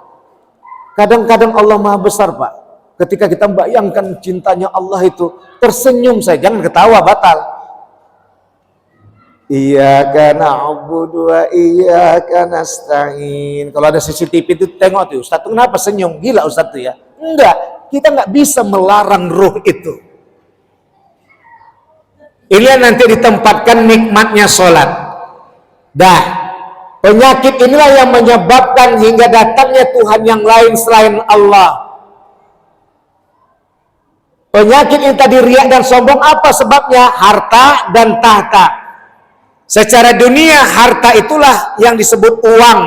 Kadang-kadang Allah Maha Besar Pak. Ketika kita bayangkan cintanya Allah itu, tersenyum saya. Jangan ketawa, batal. Iyyaka na'budu wa iyyaka nasta'in. Kalau ada CCTV itu tengok tuh, Ustaz tuh kenapa senyum? Gila Ustaz tuh ya. Enggak, kita nggak bisa melarang ruh itu. Ini nanti ditempatkan nikmatnya sholat. Dah, penyakit inilah yang menyebabkan hingga datangnya Tuhan yang lain selain Allah. Penyakit ini tadi riak dan sombong, apa sebabnya? Harta dan tahta. Secara dunia harta itulah yang disebut uang,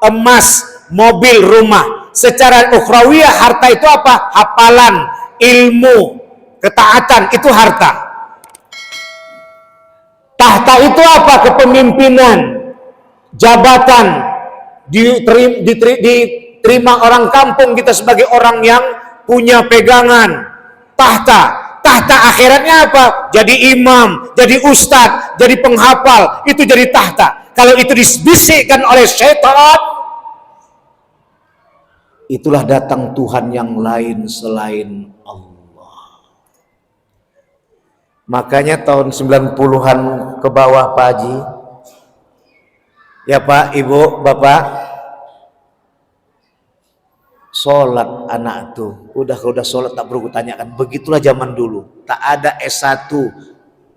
emas, mobil, rumah. Secara ukhrawiyah harta itu apa? Hafalan, ilmu, ketaatan, itu harta. Tahta itu apa? Kepemimpinan, jabatan, diterima orang kampung kita sebagai orang yang punya pegangan. Tahta. Tahta akhiratnya apa? Jadi imam, jadi ustadz, jadi penghafal, itu jadi tahta. Kalau itu dibisikkan oleh syaitan, itulah datang Tuhan yang lain selain Allah. Makanya tahun 90-an ke bawah Pak Haji, ya Pak, Ibu, Bapak, sholat anak tuh udah sholat tak perlu kutanyakan. Begitulah zaman dulu, tak ada S1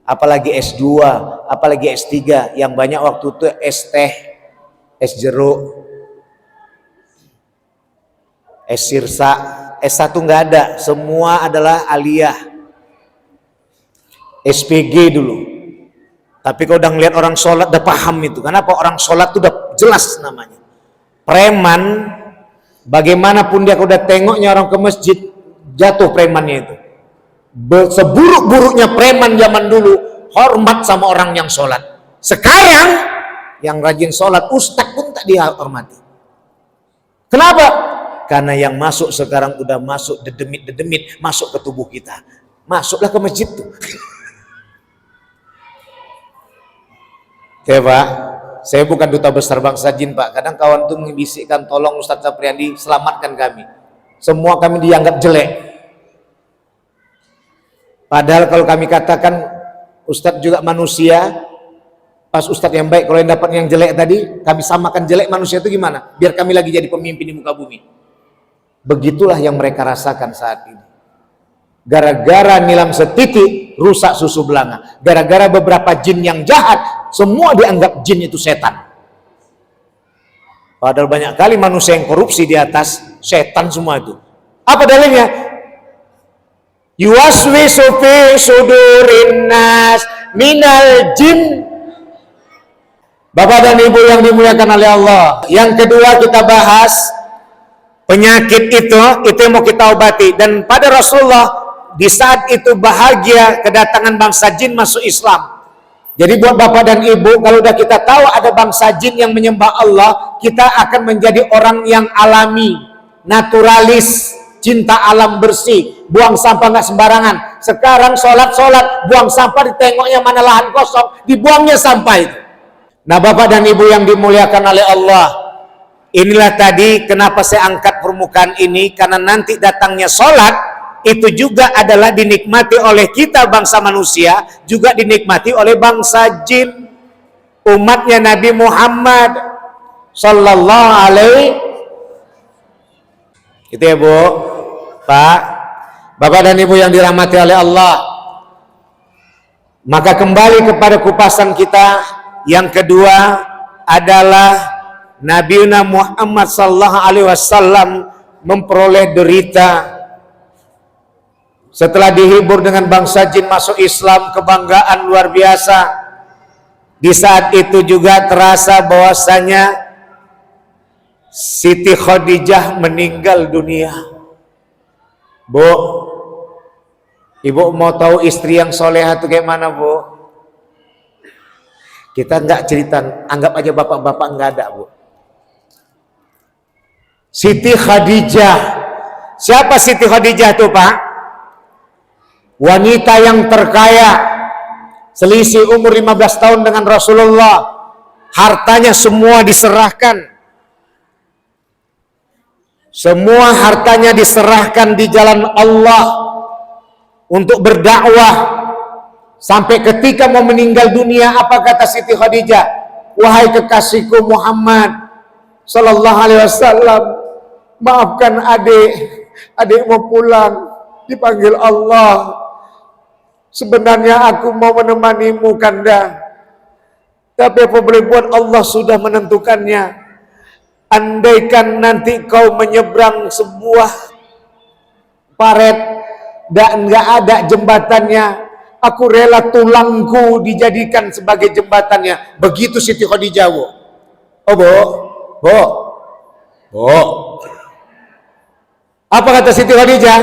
apalagi S2 apalagi S3, yang banyak waktu itu S teh, S jeruk, S sirsa. S1 nggak ada, semua adalah aliyah, SPG dulu. Tapi kalau udah ngeliat orang sholat udah paham itu. Kenapa? Orang sholat tuh udah jelas namanya. Preman bagaimanapun dia udah tengoknya orang ke masjid, jatuh premannya itu. Seburuk-buruknya preman zaman dulu, hormat sama orang yang sholat. Sekarang yang rajin sholat, ustadz pun tak dihormati. Kenapa? Karena yang masuk sekarang udah masuk dedemit masuk ke tubuh kita. Masuklah ke masjid tuh. Oke Pak, saya bukan duta besar bangsa jin Pak. Kadang kawan tuh membisikkan, tolong Ustadz Sapriandi selamatkan kami. Semua kami dianggap jelek. Padahal kalau kami katakan Ustadz juga manusia, pas Ustadz yang baik, kalau yang dapat yang jelek tadi, kami samakan jelek manusia itu gimana? Biar kami lagi jadi pemimpin di muka bumi. Begitulah yang mereka rasakan saat ini. Gara-gara nilam setitik, rusak susu belanga. Gara-gara beberapa jin yang jahat, semua dianggap jin itu setan. Padahal banyak kali manusia yang korupsi di atas setan semua itu. Apa dalilnya? Yuwaswisu fi sudurin nas minal jin. Bapak dan Ibu yang dimuliakan oleh Allah. Yang kedua kita bahas penyakit itu yang mau kita obati. Dan pada Rasulullah di saat itu bahagia kedatangan bangsa jin masuk Islam. Jadi buat bapak dan ibu, kalau udah kita tahu ada bangsa jin yang menyembah Allah, kita akan menjadi orang yang alami, naturalis, cinta alam bersih, buang sampah nggak sembarangan. Sekarang sholat, buang sampah, ditengoknya mana lahan kosong, dibuangnya sampah itu. Nah bapak dan ibu yang dimuliakan oleh Allah, inilah tadi kenapa saya angkat permukaan ini, karena nanti datangnya sholat, itu juga adalah dinikmati oleh kita bangsa manusia, juga dinikmati oleh bangsa jin, umatnya Nabi Muhammad sallallahu alaihi. Itu ya Bu, Pak, Bapak dan Ibu yang dirahmati oleh Allah. Maka kembali kepada kupasan kita, yang kedua adalah Nabi Muhammad sallallahu alaihi wasallam memperoleh derita setelah dihibur dengan bangsa jin masuk Islam, kebanggaan luar biasa. Di saat itu juga terasa bahwasanya Siti Khadijah meninggal dunia. Bu, ibu mau tahu istri yang soleha itu kayak mana Bu? Kita nggak cerita, anggap aja bapak-bapak nggak ada Bu. Siti Khadijah, siapa Siti Khadijah itu Pak? Wanita yang terkaya, selisih umur 15 tahun dengan Rasulullah, hartanya semua diserahkan. Semua hartanya diserahkan di jalan Allah untuk berdakwah. Sampai ketika mau meninggal dunia, apa kata Siti Khadijah? Wahai kekasihku Muhammad sallallahu alaihi wasallam, maafkan adik mau pulang, dipanggil Allah. Sebenarnya aku mau menemanimu Kanda, tapi apa boleh buat, Allah sudah menentukannya. Andaikan nanti kau menyeberang sebuah paret dan nggak ada jembatannya, aku rela tulangku dijadikan sebagai jembatannya. Begitu Siti Khadijah Bu. Oh Bu. Apa kata Siti Khadijah?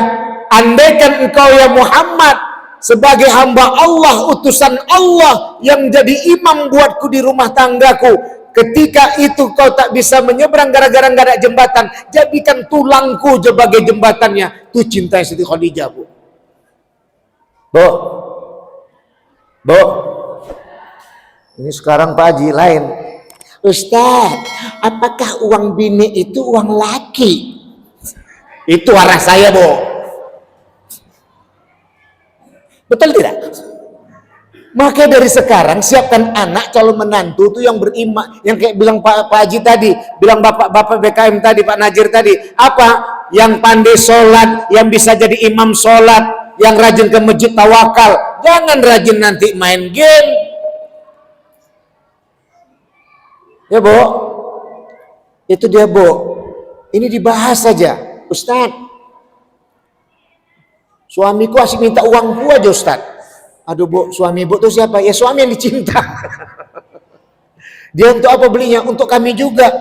Andaikan engkau ya Muhammad sebagai hamba Allah, utusan Allah yang jadi imam buatku di rumah tanggaku, ketika itu kau tak bisa menyeberang gara-gara nggak ada jembatan, jadikan tulangku sebagai jembatannya. Itu cinta Siti Khadijah Bu. Bu, ini sekarang Pak Haji lain. Ustaz, apakah uang bini itu uang laki? Itu arah saya Bu. Betul tidak? Maka dari sekarang siapkan anak calon menantu itu yang beriman, yang kayak bilang Pak Haji tadi, bilang Bapak BKM tadi, Pak Najir tadi, apa? Yang pandai sholat, yang bisa jadi imam sholat, yang rajin ke masjid tawakal, jangan rajin nanti main game. Ya Bu, itu dia Bu. Ini dibahas saja, Ustadz. Suamiku asik minta uangku aja Ustaz. Aduh Bu, suami Ibu tuh siapa? Ya suami yang dicinta. Dia untuk apa belinya? Untuk kami juga.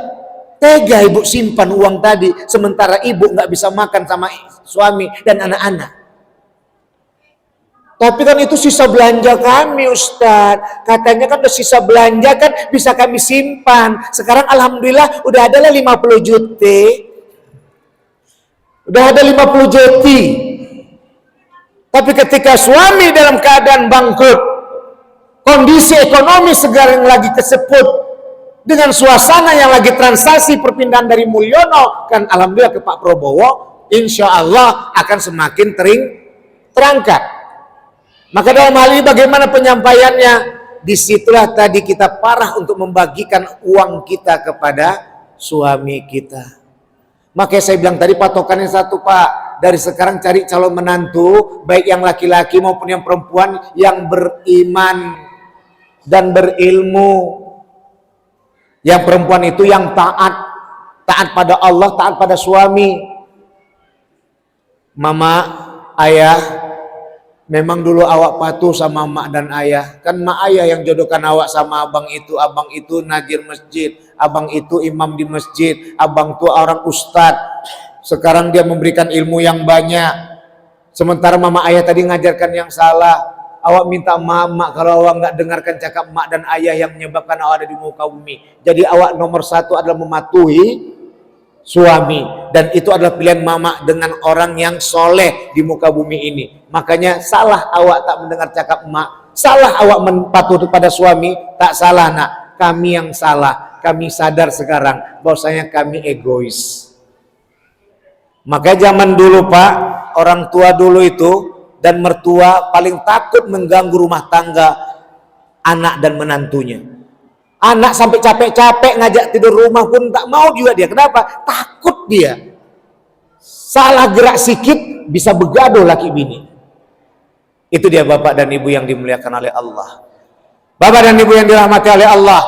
Tega Ibu simpan uang tadi, sementara Ibu nggak bisa makan sama suami dan anak-anak. Tapi kan itu sisa belanja kami Ustaz. Katanya kan udah sisa belanja kan bisa kami simpan. Sekarang alhamdulillah udah adalah 50 juta. Udah ada 50 juta. Tapi ketika suami dalam keadaan bangkrut, kondisi ekonomi sekarang lagi keseput, dengan suasana yang lagi transaksi perpindahan dari Mulyono, kan alhamdulillah ke Pak Prabowo, insya Allah akan semakin terangkat. Maka dalam hal ini bagaimana penyampaiannya? Disitulah tadi kita parah untuk membagikan uang kita kepada suami kita. Makanya saya bilang tadi patokannya satu Pak, dari sekarang cari calon menantu, baik yang laki-laki maupun yang perempuan, yang beriman dan berilmu. Yang perempuan itu yang taat pada Allah, taat pada suami. Mama, ayah, memang dulu awak patuh sama mak dan ayah. Kan mak ayah yang jodohkan awak sama abang itu najir masjid, abang itu imam di masjid, abang itu orang ustadz. Sekarang dia memberikan ilmu yang banyak. Sementara mama ayah tadi ngajarkan yang salah. awak minta maaf mak kalau awak nggak dengarkan cakap mak dan ayah yang menyebabkan awak ada di muka bumi. Jadi awak nomor satu adalah mematuhi suami, dan itu adalah pilihan mama dengan orang yang soleh di muka bumi ini. Makanya salah awak tak mendengar cakap mak, salah awak patuh kepada suami, tak salah nak, kami yang salah. Kami sadar sekarang bahwasanya kami egois. Maka zaman dulu Pak, orang tua dulu itu dan mertua paling takut mengganggu rumah tangga anak dan menantunya. Anak sampai capek-capek ngajak tidur rumah pun tak mau juga dia. Kenapa? Takut dia. Salah gerak sikit bisa begaduh laki bini. Itu dia Bapak dan Ibu yang dimuliakan oleh Allah. Bapak dan Ibu yang dirahmati oleh Allah.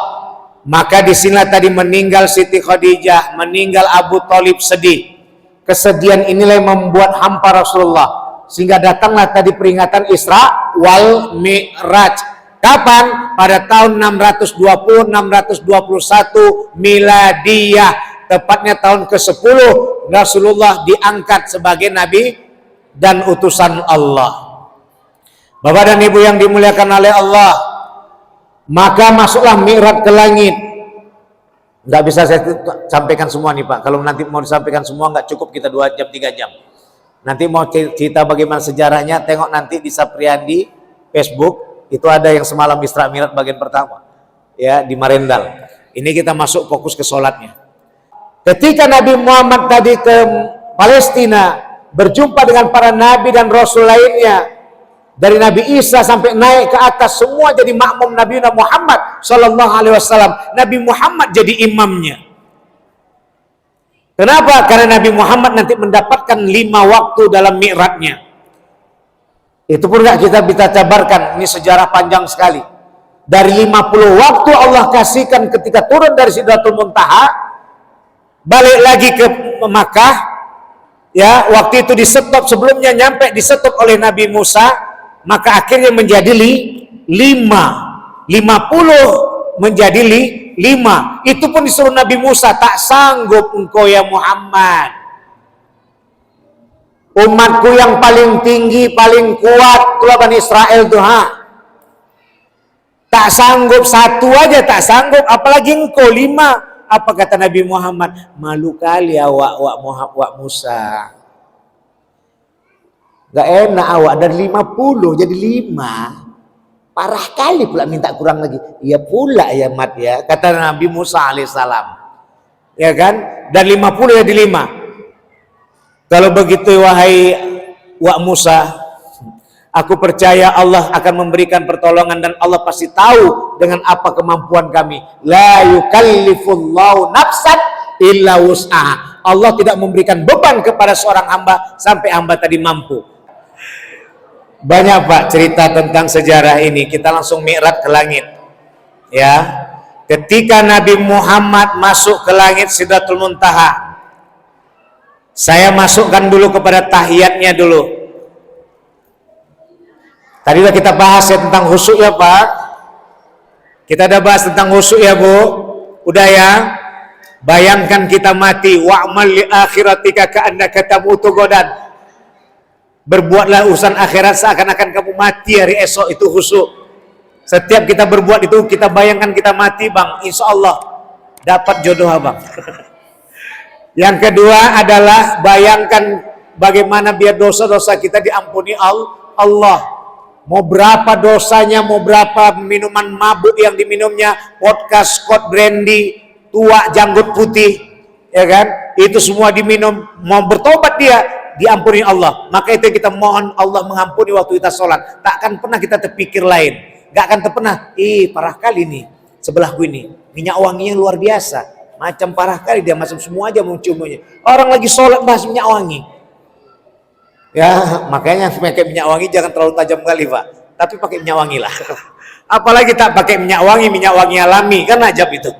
Maka disinilah tadi meninggal Siti Khadijah, meninggal Abu Thalib sedih. Kesedihan inilah yang membuat hampa Rasulullah. Sehingga datanglah tadi peringatan Isra wal Mi'raj. Kapan? Pada tahun 620-621 Miladiyah. Tepatnya tahun ke-10 Rasulullah diangkat sebagai Nabi dan utusan Allah. Bapak dan Ibu yang dimuliakan oleh Allah, maka masuklah Mi'raj ke langit. Nggak bisa saya sampaikan semua nih Pak. Kalau nanti mau disampaikan semua nggak cukup kita 2 jam 3 jam. Nanti mau cerita bagaimana sejarahnya, tengok nanti di Sapriandi Facebook, itu ada yang semalam Isra Mi'raj bagian pertama. Ya, di Marendal. Ini kita masuk fokus ke sholatnya. Ketika Nabi Muhammad tadi ke Palestina, berjumpa dengan para nabi dan rasul lainnya, dari Nabi Isa sampai naik ke atas, semua jadi makmum Nabi Muhammad Sallallahu Alaihi Wasallam. Nabi Muhammad jadi imamnya. Kenapa? Karena Nabi Muhammad nanti mendapatkan 5 waktu dalam mi'rajnya. Itu pun gak kita bisa jabarkan. Ini sejarah panjang sekali. Dari 50 waktu Allah kasihkan ketika turun dari Sidratul Muntaha, balik lagi ke Makkah. Ya, waktu itu disetop, sebelumnya nyampe disetop oleh Nabi Musa. Maka akhirnya menjadi 5. 50 menjadi 5. Itu pun disuruh Nabi Musa, tak sanggup engkau ya Muhammad. Umatku yang paling tinggi, paling kuat, itulah Bani Israel tuh tak sanggup, 1 aja tak sanggup, apalagi engkau 5. Apa kata Nabi Muhammad? Malu kali awak Musa. Gak enak awak dari 50 jadi 5. Parah kali pula minta kurang lagi. Iya pula ya Mat ya, kata Nabi Musa alaihissalam. Ya kan? Dan 50 jadi 5. Kalau begitu wahai Wak Musa, aku percaya Allah akan memberikan pertolongan dan Allah pasti tahu dengan apa kemampuan kami. La yukallifullahu nafsan illa wus'aha. Allah tidak memberikan beban kepada seorang hamba sampai hamba tadi mampu. Banyak Pak cerita tentang sejarah ini. Kita langsung mi'raj ke langit. Ya, ketika Nabi Muhammad masuk ke langit Sidratul Muntaha, saya masukkan dulu kepada tahiyatnya dulu. Tadi udah kita bahas ya tentang khusyuk ya Pak. Kita udah bahas tentang khusyuk ya Bu. Udah ya. Bayangkan kita mati. Wa'mal li akhiratika ka'annaka tamutu godan. Berbuatlah urusan akhirat seakan-akan kamu mati hari esok. Itu khusyuk. Setiap kita berbuat itu, kita bayangkan kita mati Bang, insya Allah dapat jodoh Abang. Yang kedua adalah bayangkan bagaimana biar dosa-dosa kita diampuni Allah. Mau berapa dosanya, mau berapa minuman mabuk yang diminumnya, vodka, Scott, brandy, tua, janggut putih, ya kan? Itu semua diminum, mau bertobat dia, diampuni Allah. Maka itu kita mohon Allah mengampuni waktu kita sholat. Tak akan pernah kita terpikir lain. Gak akan pernah, parah kali nih sebelahku ini, minyak wanginya luar biasa, macam parah kali dia, masuk semua aja mau ciumnya. Orang lagi sholat bahas minyak wangi. Ya, makanya pakai minyak wangi jangan terlalu tajam kali Pak, tapi pakai minyak wangi lah. Apalagi tak pakai minyak wangi alami, kan ajab itu.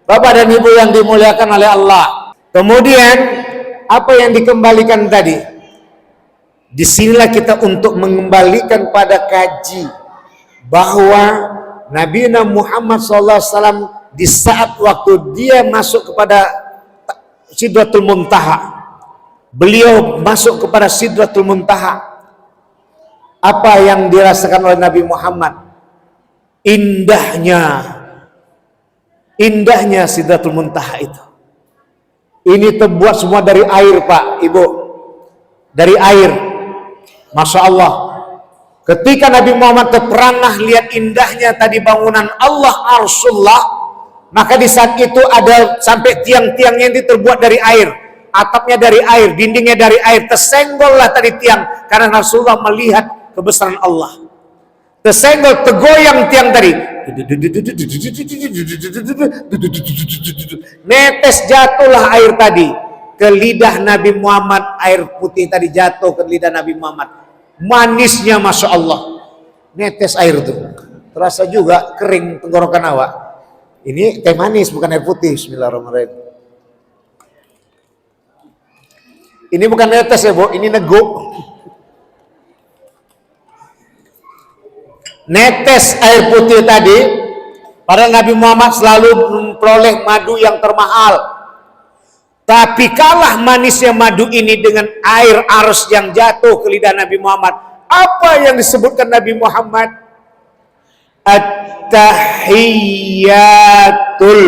Bapak dan Ibu yang dimuliakan oleh Allah. Kemudian apa yang dikembalikan tadi? Disinilah kita untuk mengembalikan pada kaji bahwa Nabi Muhammad SAW di saat waktu dia masuk kepada Sidratul Muntaha, beliau masuk kepada Sidratul Muntaha, Apa yang dirasakan oleh Nabi Muhammad? Indahnya Sidratul Muntaha itu. Ini terbuat semua dari air, Pak, Ibu. Dari air. Masya Allah. Ketika Nabi Muhammad terperangah lihat indahnya tadi bangunan Allah Arsullah, maka di saat itu ada sampai tiang-tiangnya itu terbuat dari air, atapnya dari air, dindingnya dari air. Tersenggollah tadi tiang karena Rasulullah melihat kebesaran Allah. Tersenggol, tergoyang tiang tadi. Netes jatuhlah air tadi ke lidah Nabi Muhammad. Air putih tadi jatuh ke lidah Nabi Muhammad. Manisnya Masya Allah. Netes air itu. Terasa juga kering tenggorokan awak. Ini teh manis bukan air putih. Bismillahirrahmanirrahim. Ini bukan netes ya, Bu, ini neguk. Netes air putih tadi, padahal Nabi Muhammad selalu memperoleh madu yang termahal. Tapi kalah manisnya madu ini dengan air arus yang jatuh ke lidah Nabi Muhammad. Apa yang disebutkan Nabi Muhammad? At-tahiyyatul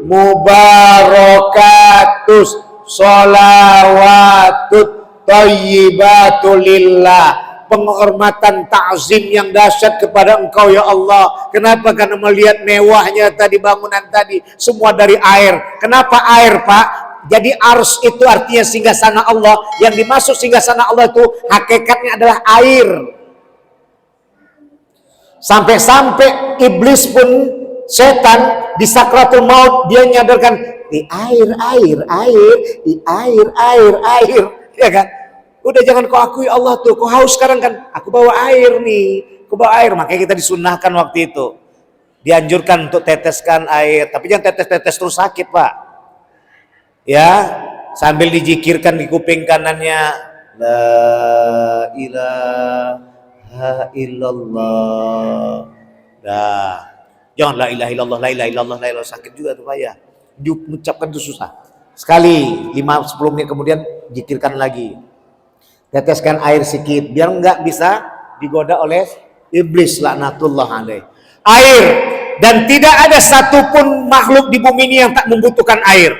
mubarakatus sholawatut thayyibatul lillah. Penghormatan ta'zim yang dahsyat kepada Engkau ya Allah. Kenapa? Karena melihat mewahnya tadi bangunan tadi semua dari air. Kenapa air, Pak? Jadi arus itu artinya singgasana Allah. Yang dimaksud singgasana Allah itu hakikatnya adalah air. Sampai-sampai iblis pun, setan di sakratul maut dia nyadarkan di air, ya kan? Udah jangan kau akui Allah tuh, kau haus sekarang kan? Aku bawa air nih, aku bawa air. Makanya kita disunahkan waktu itu, dianjurkan untuk teteskan air, tapi jangan tetes-tetes terus sakit, Pak. Ya, sambil dijikirkan di kuping kanannya, la ilaha illallah. Dah, jangan la ilaha illallah, la ilaha illallah, la ilaha, sakit juga tuh, Pak ya. Diucapkan itu susah. Sekali 5-10 menit kemudian jikirkan lagi. Teteskan air sedikit biar enggak bisa digoda oleh iblis laknatullah alaih. Air, dan tidak ada satupun makhluk di bumi ini yang tak membutuhkan air.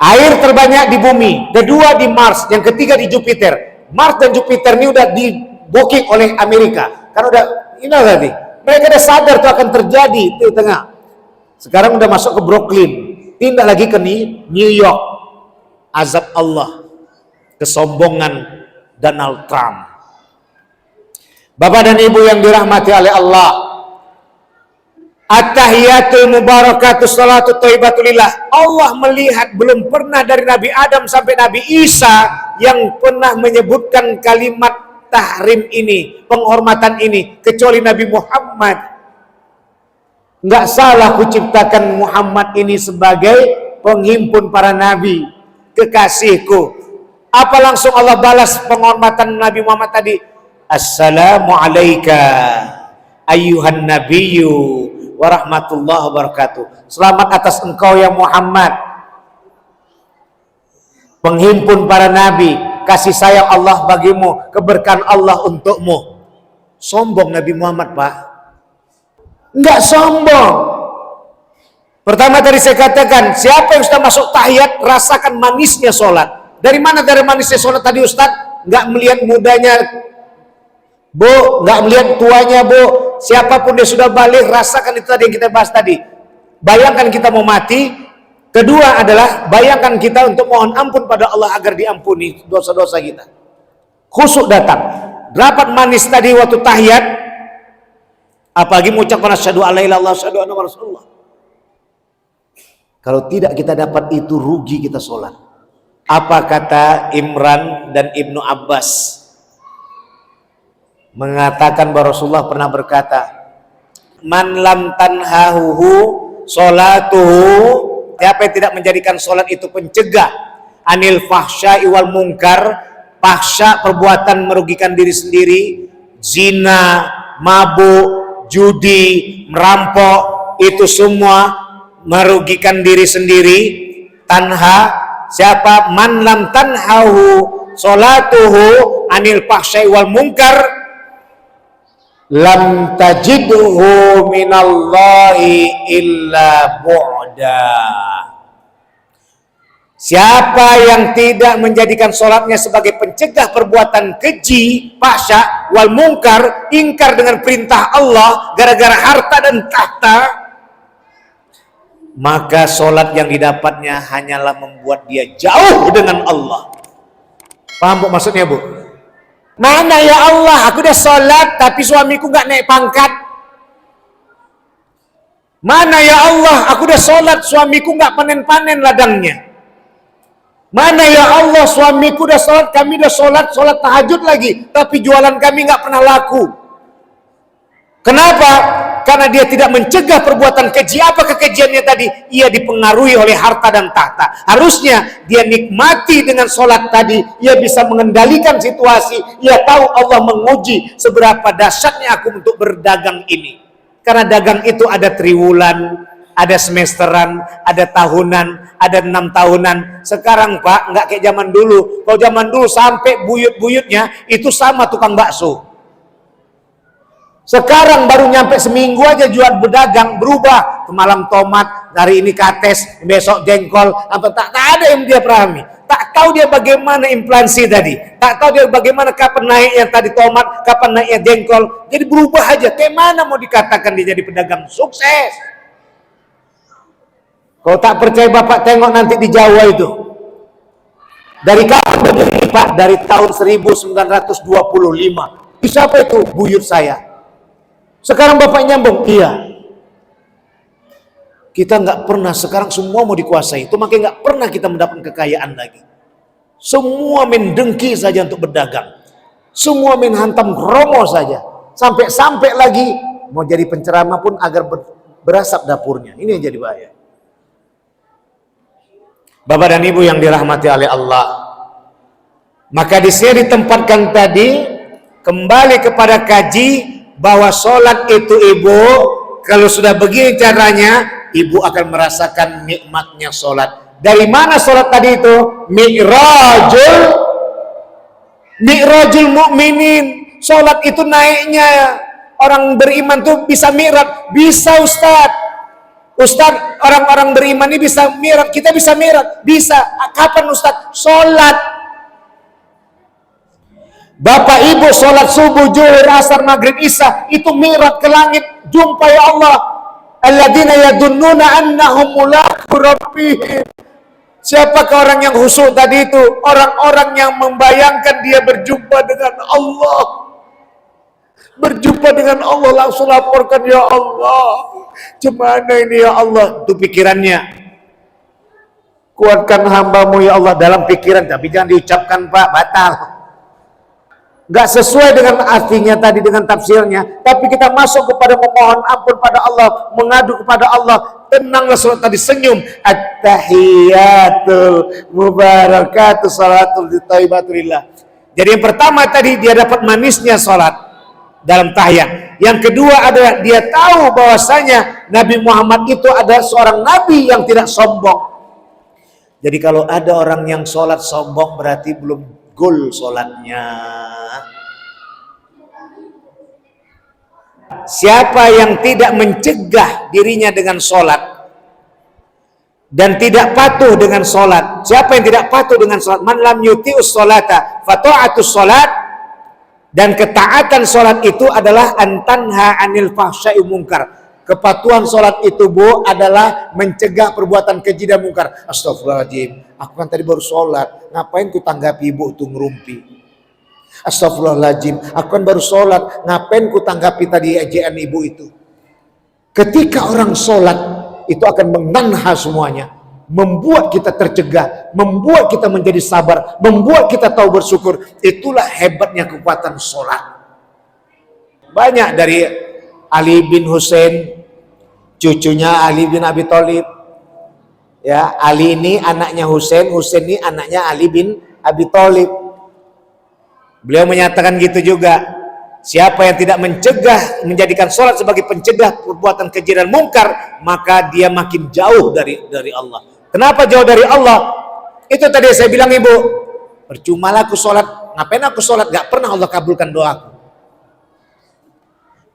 Air terbanyak di bumi, kedua di Mars, yang ketiga di Jupiter. Mars dan Jupiter ini udah di-booking oleh Amerika. Kan udah ini tadi. Mereka udah sadar itu akan terjadi di tengah. Sekarang udah masuk ke Brooklyn, tindak lagi ke New York. Azab Allah, kesombongan Donald Trump. Bapak dan Ibu yang dirahmati oleh Allah, at-tahiyatul mubarakatus salatu thayyibatulillah. Allah melihat belum pernah dari Nabi Adam sampai Nabi Isa yang pernah menyebutkan kalimat tahrim ini, penghormatan ini, kecuali Nabi Muhammad. Enggak salah kuciptakan Muhammad ini sebagai penghimpun para nabi, kekasihku. Apa langsung Allah balas penghormatan Nabi Muhammad tadi? Assalamu alayka ayyuhan nabiyyu wa rahmatullahi wa barakatuh. Selamat atas engkau ya Muhammad, penghimpun para nabi, kasih sayang Allah bagimu, keberkahan Allah untukmu. Sombong Nabi Muhammad, Pak? Enggak sombong. Pertama tadi saya katakan, siapa yang sudah masuk tahiyat rasakan manisnya sholat. Dari mana dari manisnya sholat tadi Ustadz? Nggak melihat mudanya, Bu, nggak melihat tuanya, Bu. Siapapun dia sudah balik, rasakan itu tadi yang kita bahas tadi. Bayangkan kita mau mati. Kedua adalah bayangkan kita untuk mohon ampun pada Allah agar diampuni dosa-dosa kita. Khusyuk datang. Dapat manis tadi waktu tahiyat. Apalagi mengucapkan asyhadu alla ilaha illallah, asyhadu anna rasulullah. Kalau tidak kita dapat itu, rugi kita sholat. Apa kata Imran dan Ibnu Abbas? Mengatakan bahwa Rasulullah pernah berkata, man lam tanhahuhu sholatuhu, siapa yang tidak menjadikan sholat itu pencegah anil fahsya'i wal munkar, fahsya perbuatan merugikan diri sendiri, zina, mabuk, judi, merampok, itu semua merugikan diri sendiri. Tanha, siapa man lam tanhahu salatuhu anil fahsya'i wal munkar lam tajidhu minallahi illa bu'da. Siapa yang tidak menjadikan sholatnya sebagai pencegah perbuatan keji, fahsya, wal munkar, ingkar dengan perintah Allah gara-gara harta dan tahta, maka sholat yang didapatnya hanyalah membuat dia jauh dengan Allah. Paham Bu maksudnya Bu? Mana ya Allah, aku udah sholat tapi suamiku gak naik pangkat. Mana ya Allah, aku udah sholat suamiku gak panen-panen ladangnya. Mana ya Allah, suamiku udah sholat, kami udah sholat tahajud lagi, tapi jualan kami nggak pernah laku. Kenapa? Karena dia tidak mencegah perbuatan keji. Apa kekejiannya tadi? Ia dipengaruhi oleh harta dan tahta. Harusnya dia nikmati dengan sholat tadi, ia bisa mengendalikan situasi, ia tahu Allah menguji seberapa dahsyatnya aku untuk berdagang ini. Karena dagang itu ada triwulan, ada semesteran, ada tahunan, ada 6 tahunan. Sekarang Pak, nggak kayak zaman dulu. Kalau zaman dulu sampai buyut-buyutnya itu sama tukang bakso. Sekarang baru nyampe seminggu aja jual berdagang, berubah. Malam tomat, hari ini kates, besok jengkol. Tak ada yang dia pahami. Tak tahu dia bagaimana inflasi tadi. Tak tahu dia bagaimana kapan naiknya tadi tomat, kapan naiknya jengkol. Jadi berubah aja. Kayak mana mau dikatakan dia jadi pedagang sukses? Kalau tak percaya Bapak tengok nanti di Jawa itu. Dari kapan berdiri Pak? Dari tahun 1925. Siapa itu? Buyut saya. Sekarang Bapak nyambung. Iya. Kita nggak pernah, sekarang semua mau dikuasai. Itu makanya nggak pernah kita mendapatkan kekayaan lagi. Semua main dengki saja untuk berdagang. Semua main hantam romo saja. Sampai lagi mau jadi penceramah pun agar berasap dapurnya. Ini yang jadi bahaya. Bapak dan Ibu yang dirahmati oleh Allah, maka di sini ditempatkan tadi kembali kepada kaji bahwa sholat itu Ibu, kalau sudah begini caranya, Ibu akan merasakan nikmatnya sholat. Dari mana sholat tadi itu? Mi'rajul mu'minin. Sholat itu naiknya orang beriman tuh bisa mi'raj, bisa Ustadz. Ustadz, orang-orang beriman ini bisa mi'raj, kita bisa mi'raj, bisa. Kapan Ustadz? Sholat. Bapak Ibu sholat subuh, zuhur, asar, maghrib, isya, itu mi'raj ke langit, jumpai Allah. Alladzina yadunnuna annahum mulaqu rabbihim. Siapakah orang yang khusyuk tadi itu? Orang-orang yang membayangkan dia berjumpa dengan Allah. Berjumpa dengan Allah, langsung laporkan, ya Allah, gimana ini ya Allah? Itu pikirannya. Kuatkan hambamu ya Allah dalam pikiran, tapi jangan diucapkan Pak, batal. Gak sesuai dengan artinya tadi, dengan tafsirnya. Tapi kita masuk kepada memohon ampun pada Allah, mengadu kepada Allah. Tenanglah sholat tadi, senyum. At-tahiyatul mubarakatuh salatul thayyibatulillah. Jadi yang pertama tadi dia dapat manisnya sholat dalam tahiyat. Yang kedua adalah dia tahu bahwasanya Nabi Muhammad itu adalah seorang nabi yang tidak sombong. Jadi kalau ada orang yang sholat sombong berarti belum gol sholatnya. Siapa yang tidak mencegah dirinya dengan sholat dan tidak patuh dengan sholat, siapa yang tidak patuh dengan sholat, man lam yuti'us sholata fata'atus sholat. Dan ketaatan sholat itu adalah antanha anil fahsya'i munkar. Kepatuhan sholat itu Bu adalah mencegah perbuatan keji dan munkar. Astagfirullahaladzim, aku kan tadi baru sholat, ngapain ku tanggapi ibu tuh ngerumpi? Astagfirullahaladzim, aku kan baru sholat, ngapain ku tanggapi tadi ejean ibu itu? Ketika orang sholat itu akan menanha semuanya, membuat kita tercegah, membuat kita menjadi sabar, membuat kita tahu bersyukur. Itulah hebatnya kekuatan sholat. Banyak dari Ali bin Husain, cucunya Ali bin Abi Thalib. Ya, Ali ini anaknya Husain, Husain ini anaknya Ali bin Abi Thalib. Beliau menyatakan gitu juga. Siapa yang tidak mencegah, menjadikan sholat sebagai pencegah perbuatan keji dan mungkar, maka dia makin jauh dari Allah. Kenapa jauh dari Allah? Itu tadi saya bilang Ibu, percumalah aku sholat. Ngapain aku sholat? Gak pernah Allah kabulkan doaku.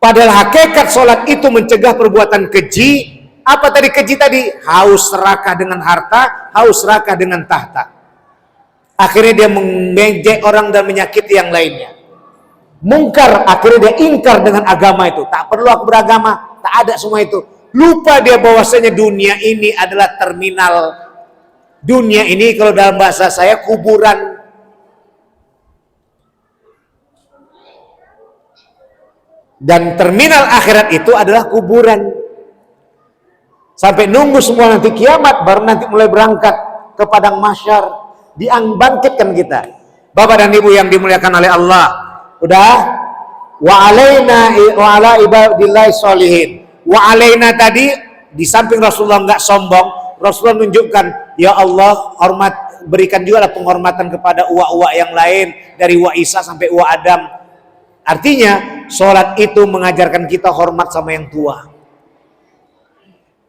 Padahal hakikat sholat itu mencegah perbuatan keji. Apa tadi keji tadi? Haus serakah dengan harta, haus serakah dengan tahta. Akhirnya dia mengejek orang dan menyakiti yang lainnya. Mungkar, akhirnya dia ingkar dengan agama itu. Tak perlu aku beragama, tak ada semua itu. Lupa dia bahwasanya dunia ini adalah terminal. Dunia ini kalau dalam bahasa saya kuburan. Dan terminal akhirat itu adalah kuburan. Sampai nunggu semua nanti kiamat, baru nanti mulai berangkat ke padang mahsyar, dibangkitkan kita. Bapak dan Ibu yang dimuliakan oleh Allah, udah wa alaina wa ala ibadillahi sholihin. Wa alaina tadi di samping Rasulullah nggak sombong, Rasulullah menunjukkan, ya Allah, hormat, berikan juga penghormatan kepada uwa-uwa yang lain, dari uwa Isa sampai uwa Adam. Artinya sholat itu mengajarkan kita hormat sama yang tua.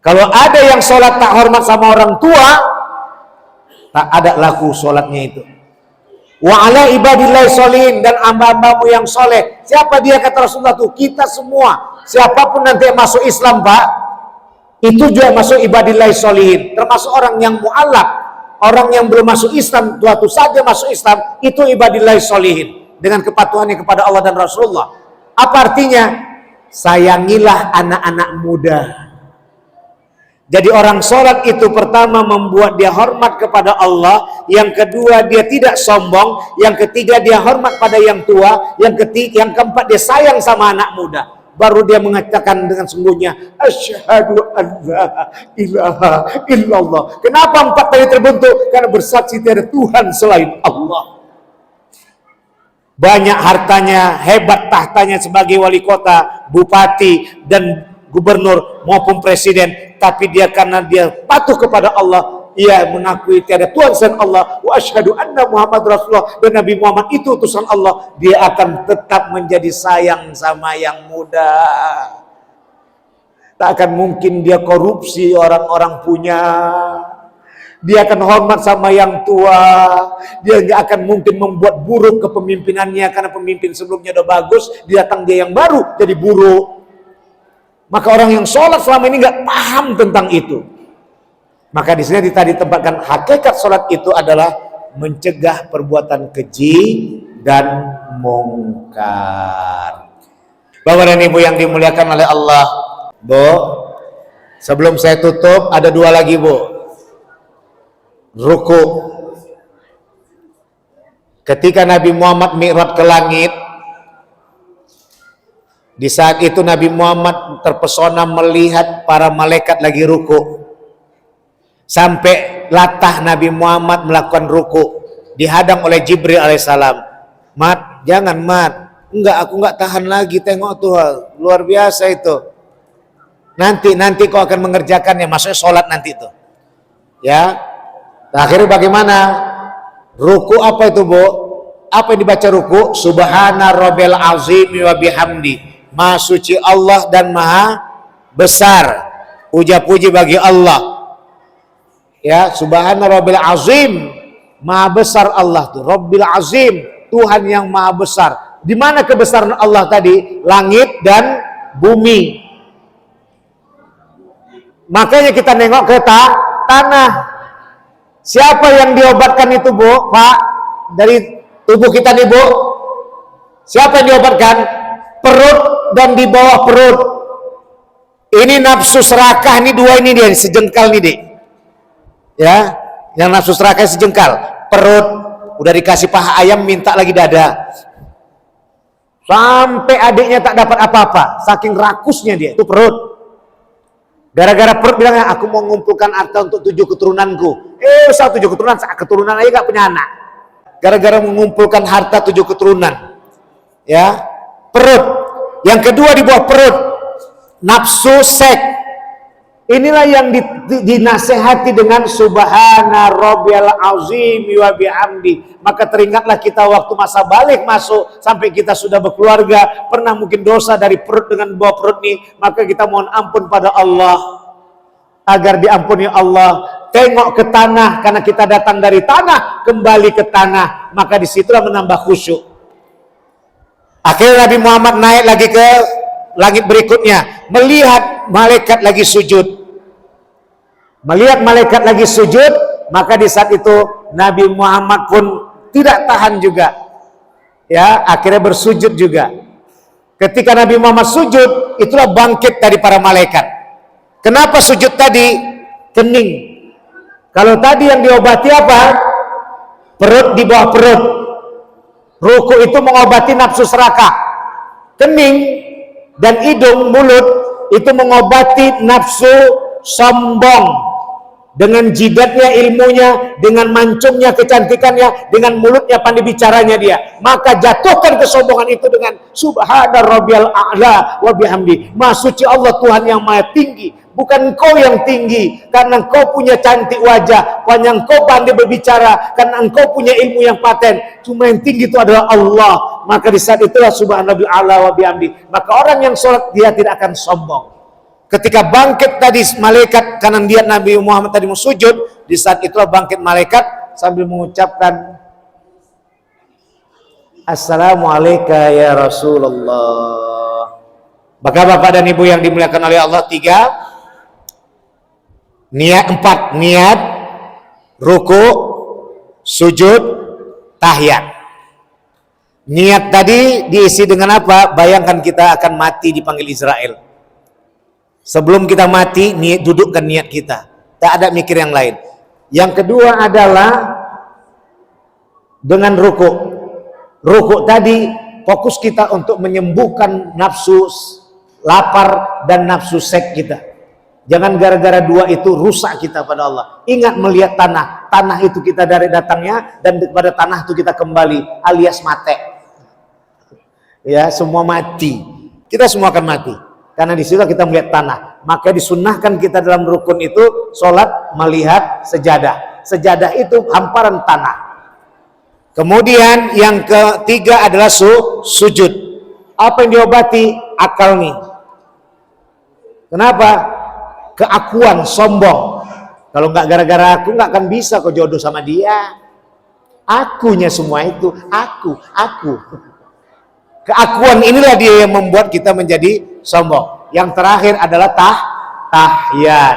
Kalau ada yang sholat tak hormat sama orang tua, tak ada laku sholatnya itu. Wa ala ibadillahi sholihin, dan hamba-hambamu yang soleh. Siapa dia kata Rasulullah tuh? Kita semua. Siapapun nanti yang masuk Islam, Pak, itu juga masuk ibadillahi sholihin. Termasuk orang yang mu'alaf, orang yang belum masuk Islam, suatu saja masuk Islam, itu ibadillahi sholihin. Dengan kepatuhannya kepada Allah dan Rasulullah. Apa artinya? Sayangilah anak-anak muda. Jadi orang sholat itu pertama membuat dia hormat kepada Allah, yang kedua dia tidak sombong, yang ketiga dia hormat pada yang tua, yang keempat dia sayang sama anak muda. Baru dia mengatakan dengan sungguhnya, asyhadu an la ilaha illallah. Kenapa 4 kali terbentuk? Karena bersaksi tiada Tuhan selain Allah. Banyak hartanya, hebat tahtanya sebagai wali kota, bupati, dan gubernur maupun presiden, tapi dia karena dia patuh kepada Allah, ia mengakui tiada Tuhan selain Allah, wa asyhadu anna Muhammad Rasulullah, dan Nabi Muhammad itu utusan Allah, dia akan tetap menjadi sayang sama yang muda. Tak akan mungkin dia korupsi orang-orang punya. Dia akan hormat sama yang tua. Dia nggak akan mungkin membuat buruk kepemimpinannya, karena pemimpin sebelumnya udah bagus, datang dia yang baru jadi buruk. Maka orang yang sholat selama ini nggak paham tentang itu. Maka di sini tadi ditempatkan hakikat sholat itu adalah mencegah perbuatan keji dan mungkar. Bapak dan Ibu yang dimuliakan oleh Allah, Bu, sebelum saya tutup ada 2 lagi, Bu. Ruku. Ketika Nabi Muhammad mi'raj ke langit, di saat itu Nabi Muhammad terpesona melihat para malaikat lagi ruku. Sampai latah Nabi Muhammad melakukan ruku, dihadang oleh Jibril alaihissalam. Mat, jangan Mat. Enggak, aku enggak tahan lagi, tengok tuh, luar biasa itu. Nanti kau akan mengerjakannya, maksudnya sholat nanti itu. Ya. Akhirnya bagaimana? Ruku apa itu, Bu? Apa yang dibaca ruku? Subhana rabbil azim wa bihamdi. Maha suci Allah dan maha besar, puja-puji bagi Allah. Ya, subhana rabbil azim, maha besar Allah tuh. Rabbil azim, Tuhan yang maha besar. Di mana kebesaran Allah tadi? Langit dan bumi. Makanya kita nengok ke tanah. Siapa yang diobatkan itu, Bu? Pak, dari tubuh kita nih, Bu. Siapa yang diobatkan? Perut dan di bawah perut. Ini nafsu serakah, ini 2 ini dia, sejengkal nih, Dek. Ya, yang nafsu serakah sejengkal. Perut udah dikasih paha ayam, minta lagi dada. Sampai adiknya tak dapat apa-apa, saking rakusnya dia. Itu perut. Gara-gara perut bilang, aku mau mengumpulkan harta untuk 7 keturunanku. Usah 7 keturunan, keturunan aja gak punya anak. Gara-gara mengumpulkan harta 7 keturunan. Ya, perut. Yang kedua di bawah perut, nafsu seks. Inilah yang dinasehati dengan subhana rabbiyal azim wa bihamdi. Maka teringatlah kita waktu masa balik masuk, sampai kita sudah berkeluarga, pernah mungkin dosa dari perut dengan bawah perut ini, maka kita mohon ampun pada Allah, agar diampuni Allah. tengok ke tanah karena kita datang dari tanah, kembali ke tanah, maka disitulah menambah khusyuk. Akhirnya Nabi Muhammad naik lagi ke langit berikutnya, melihat malaikat lagi sujud. Melihat malaikat lagi sujud, maka di saat itu Nabi Muhammad pun tidak tahan juga. Ya, akhirnya bersujud juga. Ketika Nabi Muhammad sujud, itulah bangkit dari para malaikat. Kenapa sujud tadi? Kening. Kalau tadi yang diobati apa? Perut di bawah perut. Ruku itu mengobati nafsu serakah. Kening dan hidung, mulut itu mengobati nafsu sombong. Dengan jidatnya ilmunya, dengan mancungnya kecantikannya, dengan mulutnya pandai bicaranya dia. Maka jatuhkan kesombongan itu dengan Subhana Rabbiyal A'la wa bihamdi. Maha suci Allah Tuhan yang maha tinggi. Bukan engkau yang tinggi karena engkau punya cantik wajah, karena engkau pandai berbicara, karena engkau punya ilmu yang paten. Cuma yang tinggi itu adalah Allah. Maka di saat itulah Subhana Rabbiyal A'la wa bihamdi. Maka orang yang sholat dia tidak akan sombong. Ketika bangkit tadi malaikat karena dia Nabi Muhammad tadi mau sujud, di saat itulah bangkit malaikat sambil mengucapkan Assalamualaikum ya Rasulullah. Bapak-bapak dan ibu yang dimuliakan oleh Allah, empat niat, ruku, sujud, tahiyat. Niat tadi diisi dengan apa? Bayangkan kita akan mati dipanggil Israel. Sebelum kita mati, dudukkan niat kita. Tak ada mikir yang lain. Yang kedua adalah dengan ruku. Ruku tadi fokus kita untuk menyembuhkan nafsu lapar dan nafsu seks kita. Jangan gara-gara dua itu rusak kita pada Allah. Ingat melihat tanah. Tanah itu kita dari datangnya dan kepada tanah itu kita kembali alias mate. Ya, semua mati. Kita semua akan mati. Karena di situ kita melihat tanah. Maka disunnahkan kita dalam rukun itu sholat melihat sejadah. Sejadah itu hamparan tanah. Kemudian yang ketiga adalah sujud. Apa yang diobati? Akal nih. Kenapa? Keakuan, sombong. Kalau nggak gara-gara aku nggak akan bisa kau jodoh sama dia. Akunya semua itu. Aku. Keakuan inilah dia yang membuat kita menjadi sombong. Yang terakhir adalah tahiyat.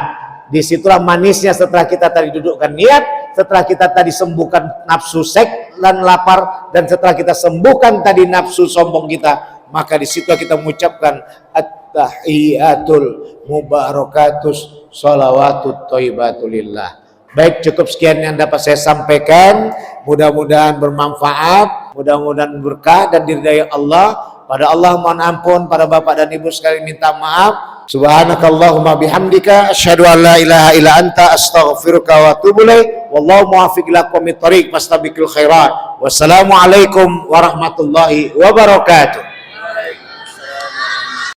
Disitulah manisnya setelah kita tadi dudukkan niat, setelah kita tadi sembuhkan nafsu seks dan lapar, dan setelah kita sembuhkan tadi nafsu sombong kita, maka disitulah kita mengucapkan at-tahiyatul mubarakatus sholawatut thayyibatulillah. Baik, cukup sekian yang dapat saya sampaikan. Mudah-mudahan bermanfaat, mudah-mudahan berkah dan diridai Allah. Pada Allah mohon ampun, pada bapak dan ibu sekalian minta maaf. Subhanakallahumma bihamdika asyhadu an la ilaha illa anta astaghfiruka wa atubu ilaik. Wallahu muwaffiq ila aqwamit thoriq fastabiqul khairat. Wassalamualaikum warahmatullahi wabarakatuh.